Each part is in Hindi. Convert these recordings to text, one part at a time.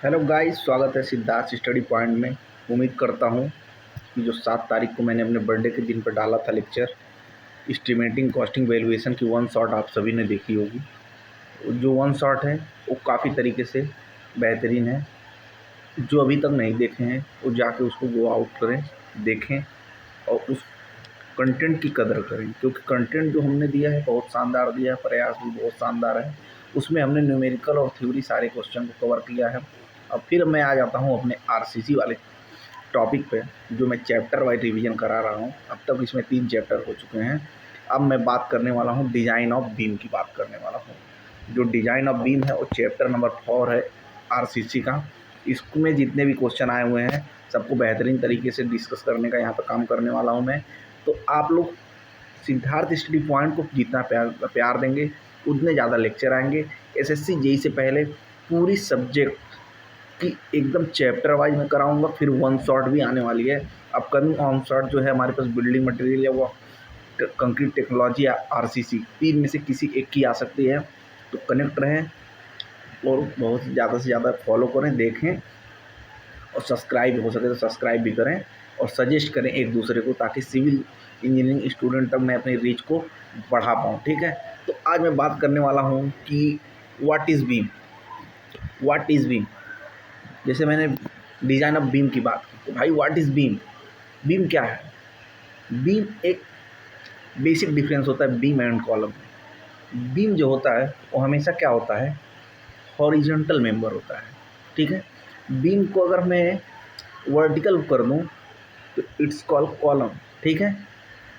हेलो गाइस, स्वागत है सिद्धार्थ स्टडी पॉइंट में। उम्मीद करता हूँ कि जो 7 तारीख को मैंने अपने बर्थडे के दिन पर डाला था लेक्चर एस्टिमेटिंग कॉस्टिंग वैल्यूएशन की वन शॉट आप सभी ने देखी होगी। जो वन शॉट है वो काफ़ी तरीके से बेहतरीन है। जो अभी तक नहीं देखे हैं वो जाके उसको गो आउट करें, देखें और उस कंटेंट की कदर करें, क्योंकि कंटेंट जो हमने दिया है बहुत शानदार दिया है, प्रयास भी बहुत शानदार है। उसमें हमने न्यूमेरिकल और थ्योरी सारे क्वेश्चन को कवर किया है। अब फिर मैं आ जाता हूँ अपने आरसीसी वाले टॉपिक पे, जो मैं चैप्टर वाइज रिवीजन करा रहा हूँ। अब तक इसमें 3 चैप्टर हो चुके हैं। अब मैं बात करने वाला हूँ डिज़ाइन ऑफ बीम की बात करने वाला हूँ। जो डिज़ाइन ऑफ बीम है वो चैप्टर नंबर 4 है आरसीसी का। इसमें जितने भी क्वेश्चन आए हुए हैं सबको बेहतरीन तरीके से डिस्कस करने का यहाँ पर काम करने वाला हूँ मैं। तो आप लोग सिद्धार्थ स्टडी पॉइंट को जितना प्यार देंगे उतने ज़्यादा लेक्चर आएंगे। एसएससी जेई से पहले पूरी सब्जेक्ट की एकदम चैप्टर वाइज मैं कराऊंगा। फिर वन शॉट भी आने वाली है। अपकमिंग ऑन शॉट जो है हमारे पास बिल्डिंग मटेरियल या वो कंक्रीट टेक्नोलॉजी या आरसीसी, तीन में से किसी एक की आ सकती है। तो कनेक्ट रहें और बहुत ज़्यादा से ज़्यादा फॉलो करें, देखें और सब्सक्राइब हो सके तो सब्सक्राइब भी करें और सजेस्ट करें एक दूसरे को, ताकि सिविल इंजीनियरिंग स्टूडेंट तक मैं अपनी रीच को बढ़ा पाऊँ। ठीक है, तो आज मैं बात करने वाला हूँ कि what is beam. What is beam, जैसे मैंने डिज़ाइन ऑफ बीम की बात की, तो भाई व्हाट इज़ बीम। बीम क्या है? बीम एक बेसिक डिफरेंस होता है बीम एंड कॉलम में। बीम जो होता है वो हमेशा क्या होता है, हॉरिजॉन्टल मेंबर होता है। ठीक है, बीम को अगर मैं वर्टिकल कर दूं तो इट्स कॉल्ड कॉलम। ठीक है,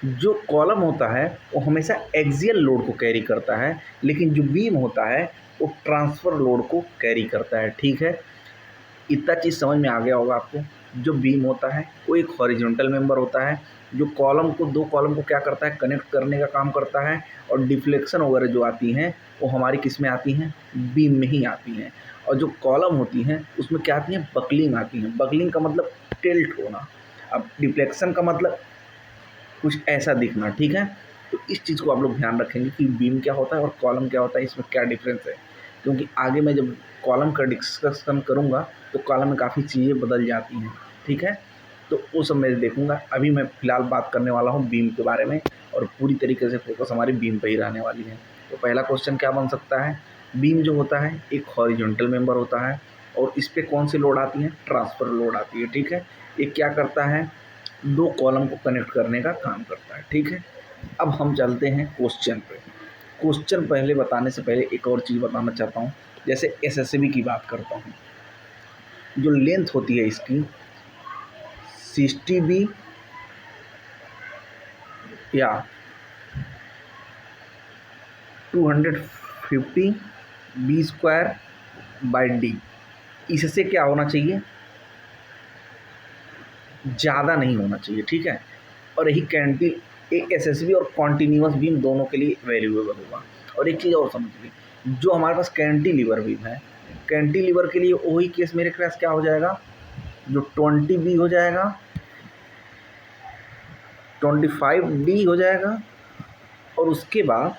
जो कॉलम होता है वो हमेशा एक्सियल लोड को कैरी करता है, लेकिन जो बीम होता है वो ट्रांसफ़र लोड को कैरी करता है। ठीक है, इतना चीज़ समझ में आ गया होगा आपको। जो बीम होता है वो एक हॉरिजॉन्टल मेंबर होता है, जो कॉलम को, दो कॉलम को क्या करता है, कनेक्ट करने का काम करता है। और डिफ्लेक्शन वगैरह जो आती हैं वो हमारी किस में आती हैं, बीम में ही आती हैं। और जो कॉलम होती हैं उसमें क्या आती हैं, बकलिंग आती हैं। बकलिंग का मतलब टिल्ट होना। अब डिफ्लेक्शन का मतलब कुछ ऐसा दिखना। ठीक है, तो इस चीज़ को आप लोग ध्यान रखेंगे कि बीम क्या होता है और कॉलम क्या होता है, इसमें क्या डिफरेंस है। क्योंकि आगे मैं जब कॉलम का डिस्कशन करूँगा तो कॉलम में काफ़ी चीज़ें बदल जाती हैं। ठीक है, तो वो सब मैं देखूँगा। अभी मैं फ़िलहाल बात करने वाला हूँ बीम के बारे में, और पूरी तरीके से फोकस हमारी बीम पर ही रहने वाली है। तो पहला क्वेश्चन क्या बन सकता है, बीम जो होता है एक हॉरिजॉन्टल मेंबर होता है और इस पर कौन सी लोड आती है, ट्रांसफ़र लोड आती है। ठीक है, ये क्या करता है, दो कॉलम को कनेक्ट करने का काम करता है। ठीक है, अब हम चलते हैं क्वेश्चन पे। क्वेश्चन पहले बताने से पहले एक और चीज़ बताना चाहता हूँ। जैसे एसएसबी की बात करता हूँ, जो लेंथ होती है इसकी 60 बी या 250 बी स्क्वायर बाई डी, इससे क्या होना चाहिए, ज़्यादा नहीं होना चाहिए। ठीक है, और यही एक एसएसबी और कॉन्टीन्यूअस बीम दोनों के लिए वैल्यूएबल होगा। और एक चीज़ और समझिए, जो हमारे पास कैंटिलीवर बीम है, कैंटिलीवर के लिए वही केस मेरे पास क्या हो जाएगा, जो 20 बी हो जाएगा, 25 डी हो जाएगा, और उसके बाद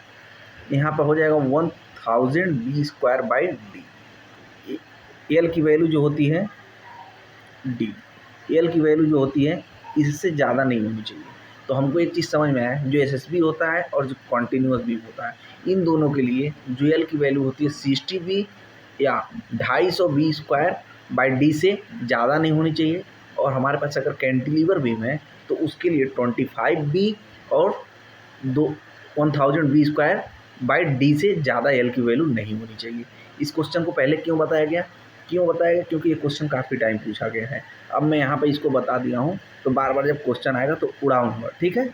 यहाँ पर हो जाएगा 1000 B square by D. L की वैल्यू जो होती है डी, एल की वैल्यू जो होती है इससे ज़्यादा नहीं होनी चाहिए। तो हमको एक चीज़ समझ में आया, जो एसएसबी होता है और जो कॉन्टीन्यूअस बीम होता है, इन दोनों के लिए जो एल की वैल्यू होती है 60 बी या 250 बी स्क्वायर बाई डी से ज़्यादा नहीं होनी चाहिए। और हमारे पास अगर कैंटिलीवर बीम है तो उसके लिए 25 बी और 1000 बी स्क्वायर बाई डी से ज़्यादा एल की वैल्यू नहीं होनी चाहिए। इस क्वेश्चन को पहले क्यों बताया गया, क्योंकि ये क्वेश्चन काफ़ी टाइम पूछा गया है। अब मैं यहाँ पे इसको बता दिया हूँ, तो बार बार जब क्वेश्चन आएगा तो उड़ाऊँगा। ठीक है,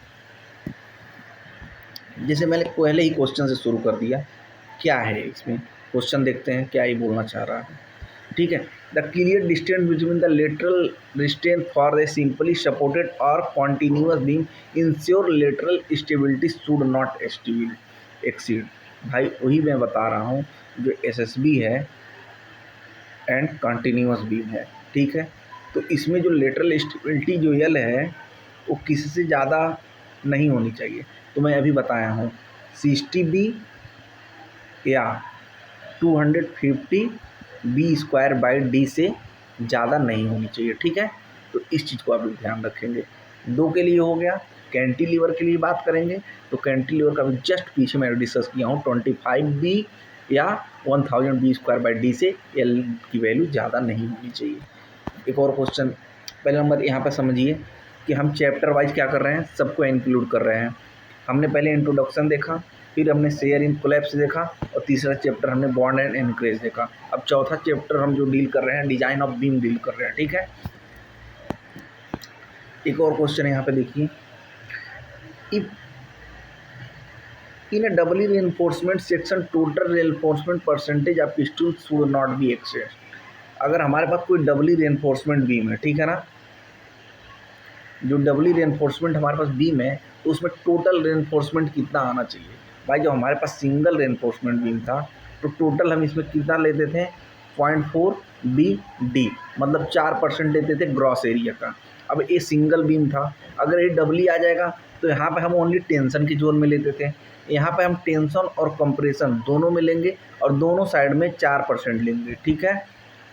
जैसे मैंने पहले ही क्वेश्चन से शुरू कर दिया, क्या है इसमें क्वेश्चन, देखते हैं क्या ये बोलना चाह रहा है। ठीक है, the clear distance between the lateral distance for a simply supported और continuous beam ensure lateral stability should not exceed. भाई वही मैं बता रहा हूँ, जो एसएसबी है एंड कंटिन्यूअस बीम है। ठीक है, तो इसमें जो लेटरल स्टेबिलिटी जो यल है वो किसी से ज़्यादा नहीं होनी चाहिए। तो मैं अभी बताया हूँ 60 बी या 250 बी स्क्वायर बाई डी से ज़्यादा नहीं होनी चाहिए, ठीक है। तो इस चीज़ को आप लोग ध्यान रखेंगे। 2 के लिए हो गया। कैंटिलीवर के लिए बात करेंगे तो कैंटिलीवर का भी जस्ट पीछे मैं डिस्कस किया हूँ, 25 बी या 1000 बी स्क्वायर बाई डी से एल की वैल्यू ज़्यादा नहीं होनी चाहिए। एक और क्वेश्चन, पहले नंबर यहाँ पर समझिए कि हम चैप्टर वाइज क्या कर रहे हैं, सबको इंक्लूड कर रहे हैं। हमने पहले इंट्रोडक्शन देखा, फिर हमने शेयर इन कोलैप्स देखा, और तीसरा चैप्टर हमने बॉन्ड एंड एनकरेज देखा। अब चौथा चैप्टर हम जो डील कर रहे हैं, डिजाइन ऑफ बीम डील कर रहे हैं, ठीक है। एक और क्वेश्चन यहाँ पे देखिए, if in a doubly reinforcement section total reinforcement percentage of steel should not be excess। अगर हमारे पास कोई डबली रेनफोर्समेंट बीम है, ठीक है ना, जो डबली रेनफोर्समेंट हमारे पास बीम है तो उसमें टोटल रेनफोर्समेंट कितना आना चाहिए। भाई जो हमारे पास सिंगल रेनफोर्समेंट बीम था तो टोटल हम इसमें कितना लेते थे, 0.4 BD, मतलब 4% लेते थे ग्रॉस एरिया का। अब ये सिंगल बीम था, अगर ये डबली आ जाएगा तो यहाँ पे हम ओनली टेंशन की जोन में लेते थे, यहाँ पे हम टेंशन और कंप्रेशन दोनों में लेंगे और दोनों साइड में 4% लेंगे, ठीक है।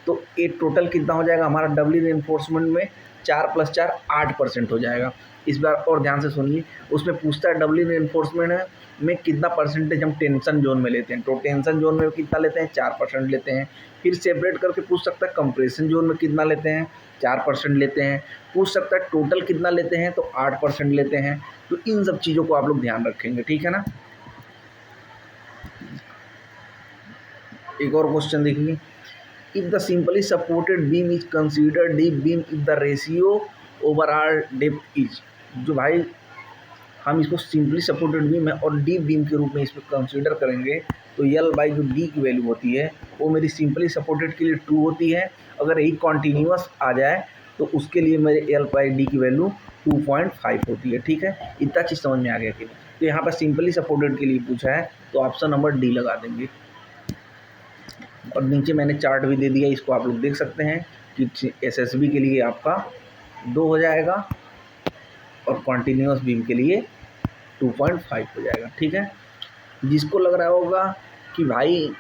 तो ये टोटल कितना हो जाएगा हमारा डबली रेनफोर्समेंट में, 4 + 4 8% हो जाएगा। इस बार और ध्यान से सुनिए, उसमें पूछता है डबली रेनफोर्समेंट में कितना परसेंटेज हम टेंशन जोन में लेते हैं, तो टेंशन जोन में कितना लेते हैं, 4% लेते हैं। फिर सेपरेट करके पूछ सकता है कंप्रेशन जोन में कितना लेते हैं, 4% लेते हैं। पूछ सकता है टोटल कितना लेते हैं, तो 8% लेते हैं। तो इन सब चीज़ों को आप लोग ध्यान रखेंगे, ठीक है ना। एक और क्वेश्चन देखिए, if the simply supported beam is considered deep beam if the ratio overall depth is। जो भाई हम इसको सिंपली सपोर्टेड बीम है और डीप बीम के रूप में इसको कंसीडर करेंगे तो यल बाई जो डी की वैल्यू होती है वो मेरी सिंपली सपोर्टेड के लिए 2 होती है। अगर यही कॉन्टीन्यूअस आ जाए तो उसके लिए मेरे यल बाई डी की वैल्यू 2.5 होती है, ठीक है। इतना चीज़ समझ में आ गया कि तो यहाँ पर सिंपली सपोर्टेड के लिए पूछा है तो ऑप्शन नंबर डी लगा देंगे। और नीचे मैंने चार्ट भी दे दिया, इसको आप लोग देख सकते हैं कि एसएसबी के लिए आपका 2 हो जाएगा और कॉन्टीन्यूअस बीम के लिए 2.5 हो जाएगा, ठीक है। जिसको लग रहा होगा कि भाई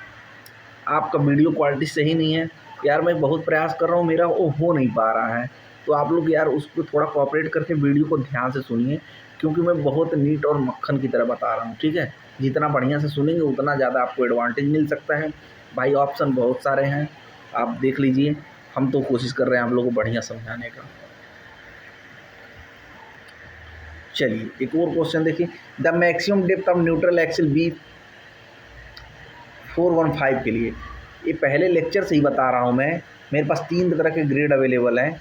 आपका वीडियो क्वालिटी सही नहीं है, यार मैं बहुत प्रयास कर रहा हूँ, मेरा वो हो नहीं पा रहा है, तो आप लोग यार उसको थोड़ा कोऑपरेट करके वीडियो को ध्यान से सुनिए, क्योंकि मैं बहुत नीट और मक्खन की तरह बता रहा हूँ, ठीक है। जितना बढ़िया से सुनेंगे उतना ज़्यादा आपको एडवांटेज मिल सकता है। भाई ऑप्शन बहुत सारे हैं, आप देख लीजिए, हम तो कोशिश कर रहे हैं आप लोगों को बढ़िया समझाने का। चलिए एक और क्वेश्चन देखिए, the maximum depth of neutral axis B 415 के लिए। ये पहले लेक्चर से ही बता रहा हूँ मैं, मेरे पास 3 तरह के ग्रेड अवेलेबल हैं,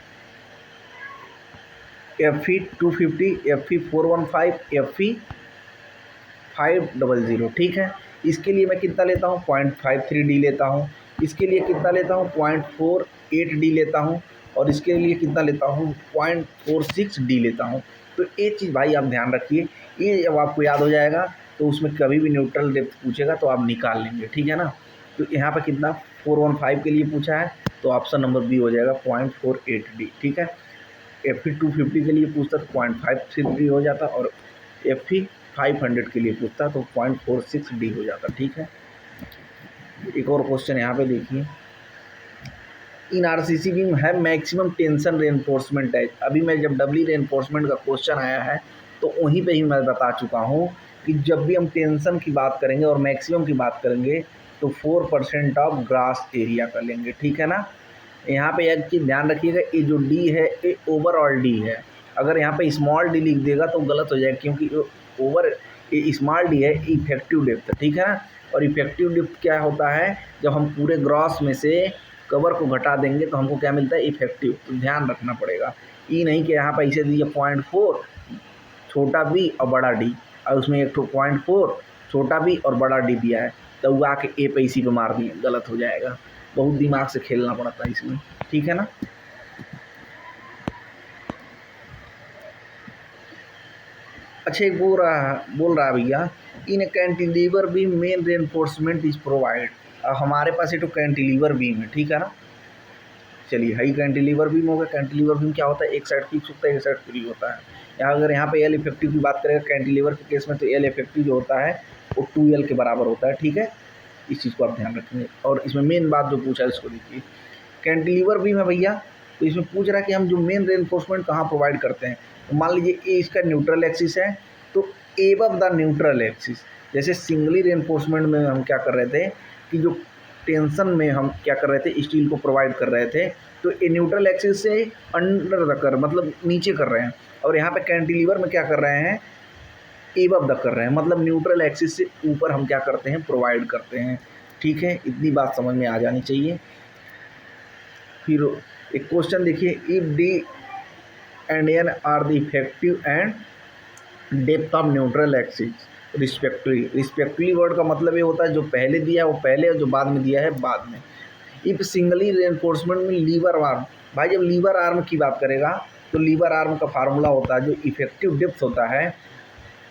FE 250, FE 415, FE 500, ठीक है। इसके लिए मैं कितना लेता हूँ, 0.53D लेता हूँ। इसके लिए कितना लेता हूँ, 0.48D लेता हूँ। और इसके लिए कितना लेता हूँ, 0.46D लेता हूँ। तो एक चीज़ भाई आप ध्यान रखिए, ये जब आपको याद हो जाएगा तो उसमें कभी भी न्यूट्रल डेप्थ पूछेगा तो आप निकाल लेंगे, ठीक है ना। तो यहाँ पर कितना 415 के लिए पूछा है तो ऑप्शन नंबर बी हो जाएगा 0.48D, ठीक है। FE 250 के लिए पूछता तो 0.53D हो जाता, और FE 500 के लिए पूछता तो 0.46D हो जाता, ठीक है। एक और क्वेश्चन यहाँ पे देखिए, इन आरसीसी बीम है मैक्सिमम टेंशन रेनफोर्समेंट है। अभी मैं जब डबली रेनफोर्समेंट का क्वेश्चन आया है तो वहीं पे ही मैं बता चुका हूँ कि जब भी हम टेंशन की बात करेंगे और मैक्सिमम की बात करेंगे तो 4% ऑफ ग्रास एरिया कर लेंगे, ठीक है ना। यहाँ पे एक चीज़ ध्यान रखिएगा, ये जो डी है ये ओवरऑल डी है। अगर यहाँ पे स्मॉल डी लिख देगा तो गलत हो जाएगा, क्योंकि ये स्मॉल डी है इफेक्टिव डेप्थ, ठीक है ना। और इफेक्टिव डेप्थ क्या होता है, जब हम पूरे ग्रॉस में से कवर को घटा देंगे तो हमको क्या मिलता है, इफेक्टिव। तो ध्यान रखना पड़ेगा, ये नहीं कि यहाँ पर इसे दिए 0.4 छोटा बी और बड़ा डी, और उसमें एक 0.4 छोटा बी और बड़ा डी दिया है तो वो आके ए पे इसी पे मार दिए, गलत हो जाएगा। बहुत दिमाग से खेलना पड़ता है इसमें, ठीक है ना। अच्छा एक बोल रहा भैया, in cantilever beam main reinforcement is provide. हमारे पास ये तो कैंटिलीवर बीम है, ठीक है ना। चलिए हाई कैंटिलीवर बीम हो गया। कैंटिलीवर बीम क्या होता है, एक साइड फिक्स होता है, एक साइड फ्री होता है। अगर यहाँ पे एल इफेक्टिव की बात करें कैंटिलीवर के केस में तो एल इफेक्टिव जो होता है वो 2L के बराबर होता है, ठीक है। इस चीज़ को आप ध्यान रखेंगे। और इसमें मेन बात जो पूछा है इसको देखिए, कैंटिलीवर बीम है भैया, तो इसमें पूछ रहा है कि हम जो मेन रेनफोर्समेंट कहाँ प्रोवाइड करते हैं। तो मान लीजिए ए इसका न्यूट्रल एक्सिस है, तो एबव द न्यूट्रल एक्सिस, जैसे सिंगली रेनफोर्समेंट में हम क्या कर रहे थे कि जो टेंशन में हम क्या कर रहे थे, स्टील को प्रोवाइड कर रहे थे, तो ए न्यूट्रल एक्सिस से अंडर द कर मतलब नीचे कर रहे हैं, और यहाँ पे कैंटिलीवर में क्या कर रहे हैं, एबव द कर रहे हैं, मतलब न्यूट्रल एक्सिस से ऊपर हम क्या करते हैं, प्रोवाइड करते हैं। ठीक है, इतनी बात समझ में आ जानी चाहिए। फिर एक क्वेश्चन देखिए, if D and N are the effective and depth of neutral axis respectively word का मतलब ये होता है जो पहले दिया है वो पहले, और जो बाद में दिया है बाद में। इफ सिंगली रेनफोर्समेंट में लीवर आर्म, भाई जब लीवर आर्म की बात करेगा तो लीवर आर्म का फार्मूला होता है, जो इफेक्टिव डेप्थ होता है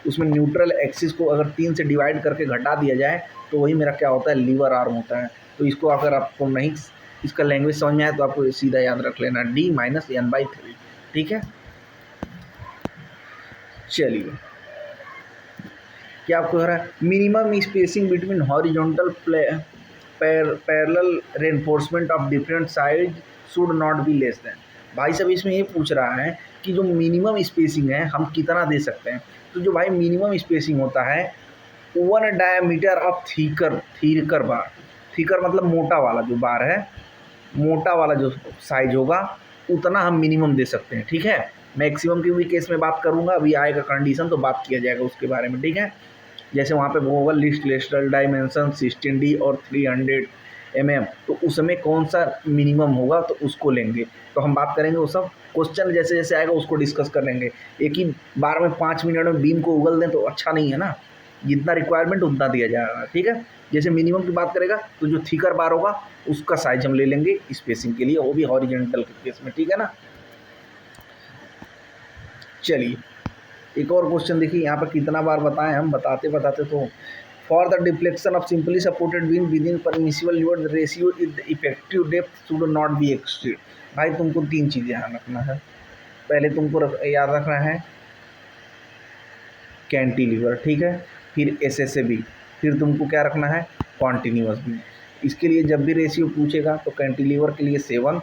उसमें न्यूट्रल एक्सिस को अगर 3 से डिवाइड करके घटा दिया जाए तो वही मेरा क्या होता है, लीवर आर्म होता है। तो इसको अगर आपको नहीं इसका लैंग्वेज समझ में आए तो आपको सीधा याद रख लेना, D-N/3। ठीक है, चलिए क्या आपको हो रहा है, minimum spacing between horizontal parallel reinforcement of different side should not be less then. भाई साहब इसमें ये पूछ रहा है कि जो मिनिमम स्पेसिंग है हम कितना दे सकते हैं। तो जो भाई मिनिमम स्पेसिंग होता है 1 diameter of thicker bar, thicker मतलब मोटा वाला जो बार है, मोटा वाला जो साइज होगा उतना हम मिनिमम दे सकते हैं। ठीक है, मैक्सिमम की भी केस में बात करूंगा, अभी आएगा कंडीशन तो बात किया जाएगा उसके बारे में। ठीक है, जैसे वहाँ पे वो होगा लिस्ट लेस्टल डायमेंशन 16D और 300 mm, तो उसमें कौन सा मिनिमम होगा तो उसको लेंगे। तो हम बात करेंगे वो सब क्वेश्चन जैसे जैसे आएगा उसको डिस्कस कर लेंगे। एक ही बार में 5 मिनट में बीम को उगल दें तो अच्छा नहीं है ना, जितना रिक्वायरमेंट उतना दिया जाएगा। ठीक है, जैसे मिनिमम की बात करेगा तो जो थिकर बार होगा उसका साइज हम ले लेंगे स्पेसिंग के लिए, वो भी हॉरिजॉन्टल के केस में। ठीक है ना, चलिए एक और क्वेश्चन देखिए, यहाँ पर कितना बार बताएं हम, बताते बताते तो। For the deflection of simply supported beam with in permissible load ratio is effective depth should not be exceed. भाई तुमको 3 चीज़ ध्यान रखना है। पहले तुमको याद रखना है कैंटिलीवर, ठीक है, फिर SSB, फिर तुमको क्या रखना है, कॉन्टिन्यूस बीम। इसके लिए जब भी रेशियो पूछेगा तो कैंटिलीवर के लिए 7,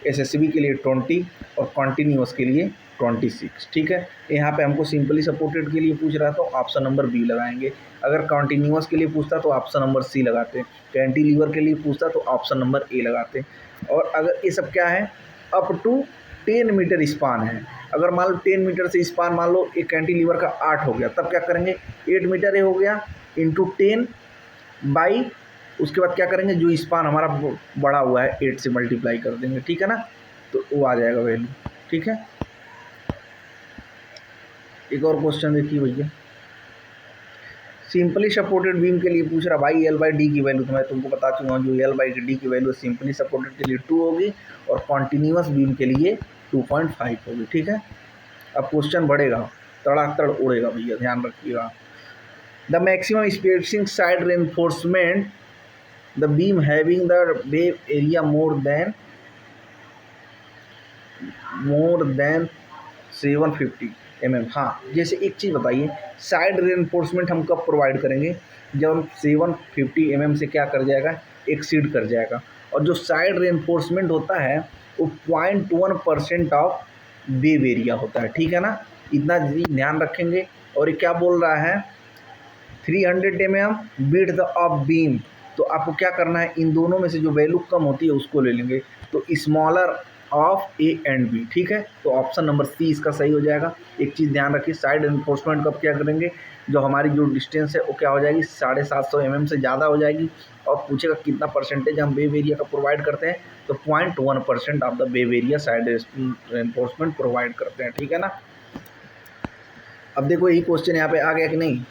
SSB के लिए 20 और कॉन्टिन्यूस के लिए 26। ठीक है, यहाँ पे हमको सिंपली सपोर्टेड के लिए पूछ रहा था तो ऑप्शन नंबर बी लगाएंगे। अगर कॉन्टिन्यूस के लिए पूछता तो ऑप्शन नंबर सी लगाते, कैंटिलीवर के लिए पूछता तो ऑप्शन नंबर ए लगाते। और अगर ये सब क्या है, अप टू 10 मीटर स्पान है, अगर मान लो 10 मीटर से स्पान मान लो एक कैंटिलीवर का 8 हो गया, तब क्या करेंगे 8 मीटर हो गया इंटू 10 बाई, उसके बाद क्या करेंगे जो स्पान हमारा बड़ा हुआ है 8 से मल्टीप्लाई कर देंगे। ठीक है ना, तो वो आ जाएगा वैल्यू। ठीक है, एक और क्वेश्चन देखिए भैया, सिंपली सपोर्टेड बीम के लिए पूछ रहा भाई L/D की वैल्यू, तो मैं तुमको बता चुका हूँ जो L/D की वैल्यू सिंपली सपोर्टेड के लिए 2 होगी और कॉन्टिन्यूस बीम के लिए 2.5 होगी। ठीक है, अब क्वेश्चन बढ़ेगा, तड़ातड़ उड़ेगा भैया, ध्यान रखिएगा। The maximum spacing side reinforcement the beam having the wave area more than 750 mm। हाँ, जैसे एक चीज़ बताइए, साइड रेनफोर्समेंट हम कब प्रोवाइड करेंगे, जब हम 750 mm से क्या कर जाएगा, एक्सीड कर जाएगा। और जो साइड रेनफोर्समेंट होता है वो 0.1% ऑफ वेव एरिया होता है। ठीक है ना, इतना ध्यान रखेंगे। और ये क्या बोल रहा है, 300 mm विड्थ ऑफ बीम, तो आपको क्या करना है, इन दोनों में से जो वैल्यू कम होती है उसको ले लेंगे, तो smaller of A and B. ठीक है, तो ऑप्शन नंबर सी इसका सही हो जाएगा। एक चीज़ ध्यान रखिए, साइड एनफोर्समेंट कब क्या करेंगे, जो हमारी जो डिस्टेंस है वो क्या हो जाएगी 750 mm से ज़्यादा हो जाएगी। और पूछेगा कितना परसेंटेज हम वेव एरिया का प्रोवाइड करते हैं, तो 0.1% of the wave area side enforcement provide करते हैं। ठीक है ना, अब देखो यही क्वेश्चन यहाँ पे आ गया कि नहीं,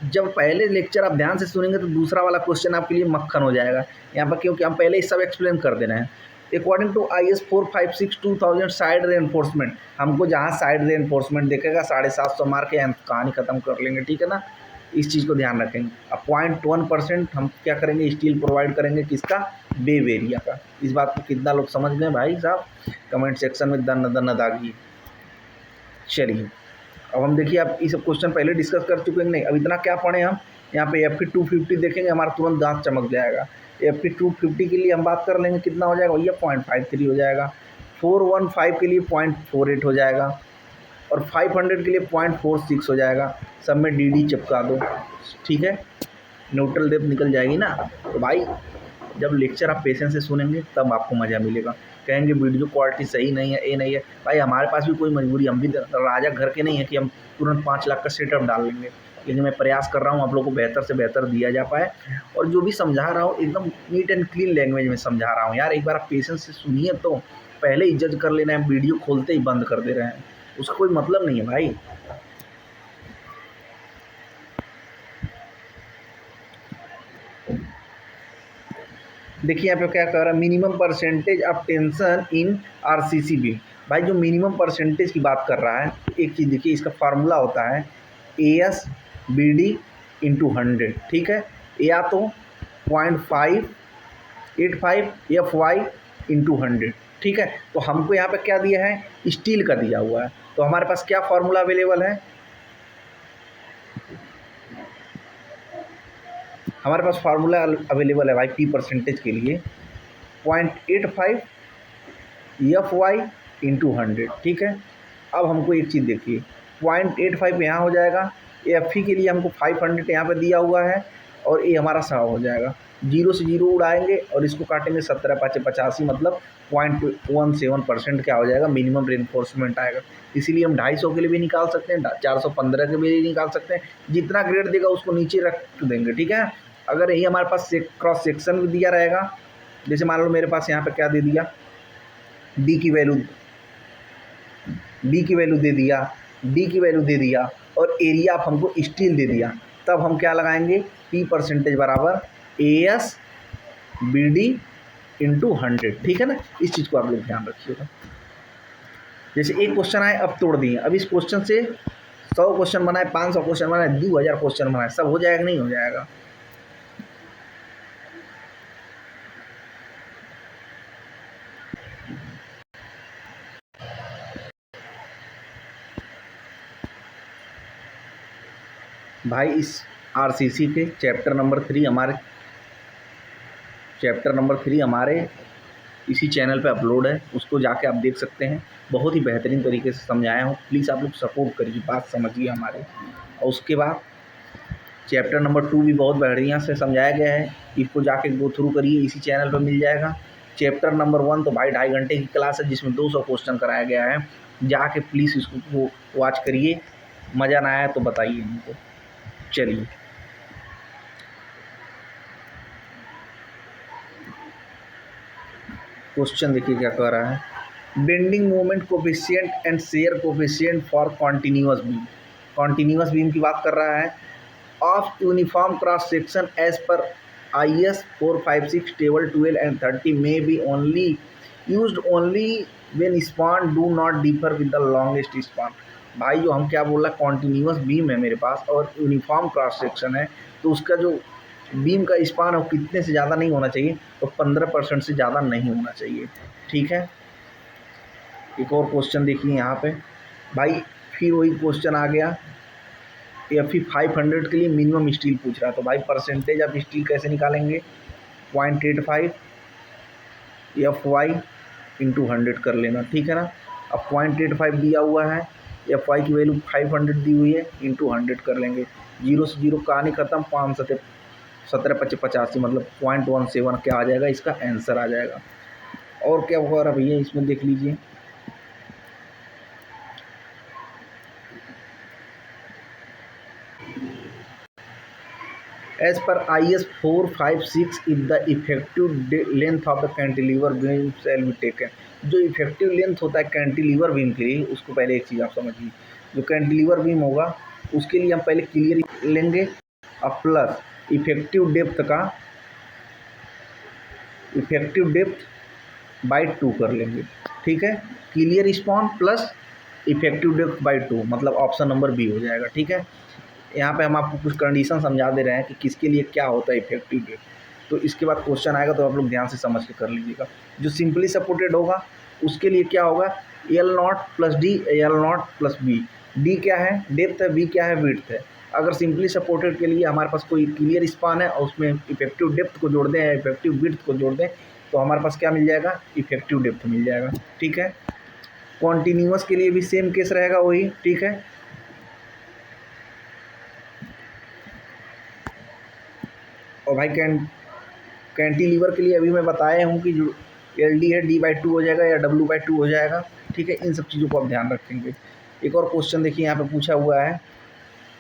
जब पहले लेक्चर आप ध्यान से सुनेंगे तो दूसरा वाला क्वेश्चन आपके लिए मक्खन हो जाएगा यहाँ पर, क्योंकि हम पहले ही सब एक्सप्लेन कर देना है। According to IS 456/2000 side reinforcement, हमको जहाँ साइड रेनफोर्समेंट देखेगा 750 मार के हम कहानी खत्म कर लेंगे। ठीक है ना, इस चीज़ को ध्यान रखेंगे। अब 0.1% हम क्या करेंगे, स्टील प्रोवाइड करेंगे, किसका, वेव एरिया का। इस बात को कितना लोग समझ गए भाई साहब, कमेंट सेक्शन में दन दागिए। चलिए अब हम देखिए, आप ये सब क्वेश्चन पहले डिस्कस कर चुके हैं नहीं, अब इतना क्या पढ़े हम यहाँ पे FE 250 देखेंगे हमारा तुरंत दांत चमक जाएगा। FE 250 के लिए हम बात कर लेंगे कितना हो जाएगा भैया 0.53 हो जाएगा। 415 के लिए 0.48 हो जाएगा और 500 के लिए 0.46 हो जाएगा। सब में DD चिपका दो, ठीक है, न्यूट्रल डेप्थ निकल जाएगी ना। तो भाई जब लेक्चर आप पेशेंस से सुनेंगे तब आपको मज़ा मिलेगा। कहेंगे वीडियो क्वालिटी सही नहीं है, ये नहीं है, भाई हमारे पास भी कोई मजबूरी, हम भी राजा घर के नहीं है कि हम तुरंत 5 लाख का सेटअप डाल लेंगे। लेकिन मैं प्रयास कर रहा हूँ आप लोगों को बेहतर से बेहतर दिया जा पाए, और जो भी समझा रहा हूँ एकदम नीट एंड क्लीन लैंग्वेज में समझा रहा हूँ यार। एक बार आप पेशेंस से सुनिए, तो पहले ही जज कर लेना है, वीडियो खोलते ही बंद कर दे रहे हैं, उसका कोई मतलब नहीं है भाई। देखिए यहाँ पे क्या कह रहा है, minimum percentage of tension in RCC beam. भाई जो मिनिमम परसेंटेज की बात कर रहा है, एक चीज़ देखिए, इसका फार्मूला होता है AS BD × 100, ठीक है, या तो 0.585 FY × 100, ठीक है। तो हमको यहाँ पे क्या दिया है, स्टील का दिया हुआ है, तो हमारे पास क्या फार्मूला अवेलेबल है, हमारे पास फार्मूला अवेलेबल है भाई P परसेंटेज के लिए 0.85 FY × 100, ठीक है। अब हमको एक चीज़ देखिए, 0.85 यहाँ हो जाएगा, FE के लिए हमको 500 यहाँ पे दिया हुआ है, और ये हमारा 100 हो जाएगा। 0 से 0 उड़ाएंगे और इसको काटेंगे 17 × 5 = 85, मतलब 0.17% क्या हो जाएगा, मिनिमम रेनफोर्समेंट आएगा। इसीलिए हम 250 के लिए भी निकाल सकते हैं, 415 के लिए भी निकाल सकते हैं, जितना ग्रेड देगा उसको नीचे रख देंगे, ठीक है। अगर यही हमारे पास क्रॉस सेक्शन भी दिया रहेगा, जैसे मान लो मेरे पास यहाँ पे क्या दे दिया, डी की वैल्यू दे दिया और एरिया आप हमको स्टील दे दिया, तब हम क्या लगाएंगे, P परसेंटेज बराबर AS BD × 100, ठीक है ना। इस चीज़ को आप लोग ध्यान रखिएगा। जैसे एक क्वेश्चन आए, अब तोड़ दिए, अब इस क्वेश्चन से 100 क्वेश्चन बनाए, 500 क्वेश्चन बनाए, 2000 क्वेश्चन बनाए, सब हो जाएगा नहीं हो जाएगा। भाई इस RCC के चैप्टर नंबर 3 हमारे इसी चैनल पे अपलोड है, उसको जाके आप देख सकते हैं। बहुत ही बेहतरीन तरीके से समझाया हूँ, प्लीज़ आप लोग सपोर्ट करिए, बात समझिए हमारे। और उसके बाद चैप्टर नंबर 2 भी बहुत बढ़िया से समझाया गया है, इसको जाके गो थ्रू करिए, इसी चैनल पर मिल जाएगा। चैप्टर नंबर 1 तो भाई 2.5 घंटे की क्लास है, जिसमें 200 क्वेश्चन कराया गया है, जाके प्लीज़ इसको वॉच करिए। मज़ा ना आया तो बताइए हमको। चलिए, क्वेश्चन देखिए क्या कह रहा है, bending moment coefficient and shear coefficient for continuous beam. Continuous beam की बात कर रहा है, of uniform cross section as per IS 456 table 12 and 30 may be used only when span do not differ with the longest span। भाई जो हम क्या बोल रहा है, कॉन्टिन्यूअस बीम है मेरे पास और यूनिफॉर्म क्रॉस सेक्शन है, तो उसका जो बीम का स्पान है वो कितने से ज़्यादा नहीं होना चाहिए, तो 15% से ज़्यादा नहीं होना चाहिए, ठीक है। एक और क्वेश्चन देखिए यहाँ पे, भाई फिर वही क्वेश्चन आ गया, FE 500 के लिए मिनिमम स्टील पूछ रहा है, तो भाई परसेंटेज ऑफ स्टील कैसे निकालेंगे, 0.85 FY × 100 कर लेना, ठीक है ना। अब 0.85 दिया हुआ है, FY की वैल्यू 500 दी हुई है, × 100 कर लेंगे। 0 से 0 कहानी ख़त्म, 5 17 × 5 = 85, मतलब 0.17 क्या आ जाएगा, इसका आंसर आ जाएगा। और क्या हुआ रहा भैया, इसमें देख लीजिए, as per IS 456 if the effective length of the cantilever beam shall be taken. जो इफेक्टिव लेंथ होता है कैंटिलीवर बीम के लिए, उसको पहले एक चीज़ आप समझिए, जो कैंटिलीवर बीम होगा उसके लिए हम पहले क्लियर लेंगे और प्लस इफेक्टिव डेप्थ बाई 2 कर लेंगे, ठीक है। Clear spawn plus effective depth by 2, मतलब ऑप्शन नंबर बी हो जाएगा, ठीक है। यहाँ पे हम आपको कुछ कंडीशन समझा दे रहे हैं कि किसके लिए क्या होता है इफेक्टिव डेप्थ, तो इसके बाद क्वेश्चन आएगा तो आप लोग ध्यान से समझ के कर लीजिएगा। जो सिंपली सपोर्टेड होगा उसके लिए क्या होगा, L0 + D L0 + B। D क्या है, डेप्थ है, B क्या है, विड्थ है, अगर सिंपली सपोर्टेड के लिए हमारे पास कोई क्लियर स्पान है और उसमें इफेक्टिव डेप्थ को जोड़ दें या इफेक्टिव विड्थ को जोड़ दें तो हमारे पास क्या मिल जाएगा, इफेक्टिव डेप्थ मिल जाएगा। ठीक है, कॉन्टिन्यूअस के लिए भी सेम केस रहेगा वही। ठीक है, और भाई कैंटिलीवर के लिए अभी मैं बताया हूँ कि जो एल डी है D/2 हो जाएगा या W/2 हो जाएगा। ठीक है, इन सब चीज़ों को आप ध्यान रखेंगे। एक और क्वेश्चन देखिए यहाँ पे पूछा हुआ है,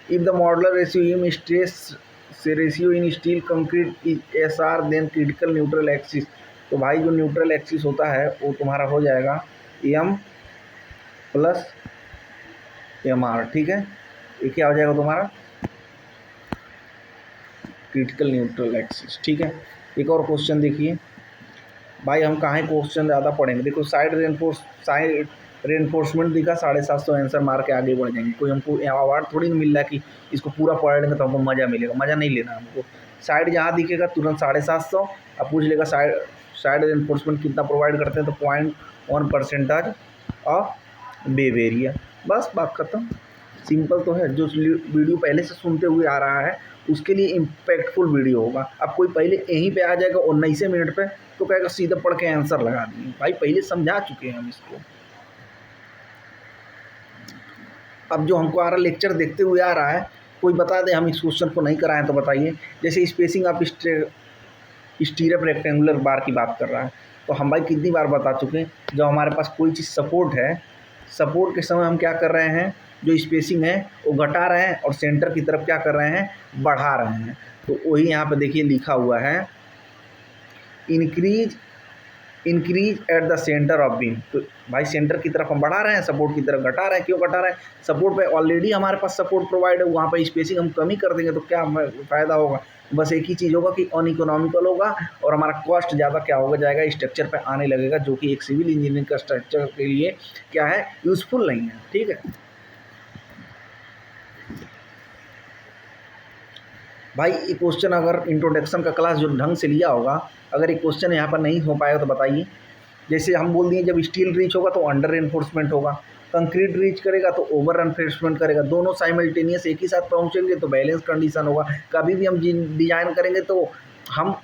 if the modular ratio in stress से ratio in steel concrete is SR then critical neutral axis. तो भाई जो न्यूट्रल एक्सिस होता है वो तुम्हारा हो जाएगा M + MR। ठीक है, ये क्या हो जाएगा तुम्हारा, क्रिटिकल न्यूट्रल एक्सिस। ठीक है, एक और क्वेश्चन देखिए भाई, हम कहाँ क्वेश्चन ज़्यादा पढ़ेंगे। देखो साइड रेनफोर्समेंट दिखा 750 आंसर मार के आगे बढ़ जाएंगे। कोई हमको अवार्ड थोड़ी नहीं मिल रहा कि इसको पूरा पढ़ लेंगे तो हमको मज़ा मिलेगा, मज़ा नहीं लेना हमको। साइड जहाँ दिखेगा तुरंत 750 अब पूछ लेगा साइड रेनफोर्समेंट कितना प्रोवाइड करते हैं, तो 0.1% ऑफ वेव एरिया। बस बात खत्म, सिंपल तो है। जो वीडियो पहले से सुनते हुए आ रहा है उसके लिए इम्पैक्टफुल वीडियो होगा। अब कोई पहले यहीं पे आ जाएगा 19 मिनट पे तो कहेगा सीधा पढ़ के आंसर लगा दिए। भाई पहले समझा चुके हैं हम इसको। अब जो हमको आ रहा लेक्चर देखते हुए आ रहा है, कोई बता दे हम इस क्वेश्चन को नहीं कराएं तो बताइए। जैसे स्पेसिंग ऑफ स्टीरअप रेक्टेंगुलर बार की बात कर रहा है, तो हम भाई कितनी बार बता चुके हैं, जब हमारे पास कोई चीज़ सपोर्ट है, सपोर्ट के समय हम क्या कर रहे हैं, जो स्पेसिंग है वो घटा रहे हैं और सेंटर की तरफ क्या कर रहे हैं, बढ़ा रहे हैं। तो वही यहाँ पे देखिए लिखा हुआ है increase at the centre of beam. तो भाई सेंटर की तरफ हम बढ़ा रहे हैं, सपोर्ट की तरफ घटा रहे हैं। क्यों घटा रहे हैं, सपोर्ट पे ऑलरेडी हमारे पास सपोर्ट प्रोवाइड है, वहाँ पे स्पेसिंग हम कमी कर देंगे तो क्या फ़ायदा होगा। बस एक ही चीज़ होगा कि अनइकोनॉमिकल होगा और हमारा कॉस्ट ज़्यादा क्या होगा जाएगा, स्ट्रक्चर पे आने लगेगा, जो कि एक सिविल इंजीनियरिंग का स्ट्रक्चर के लिए क्या है, यूज़फुल नहीं है। ठीक है भाई, ये क्वेश्चन अगर इंट्रोडक्शन का क्लास जो ढंग से लिया होगा, अगर ये क्वेश्चन यहाँ पर नहीं हो पाएगा तो बताइए। जैसे हम बोल दिए जब स्टील रीच होगा तो अंडर रेनफोर्समेंट होगा, कंक्रीट रीच करेगा तो ओवर रेनफोर्समेंट करेगा, दोनों साइमल्टेनियस एक ही साथ पहुँचेंगे तो बैलेंस कंडीशन होगा। कभी भी हम डिजाइन करेंगे तो हम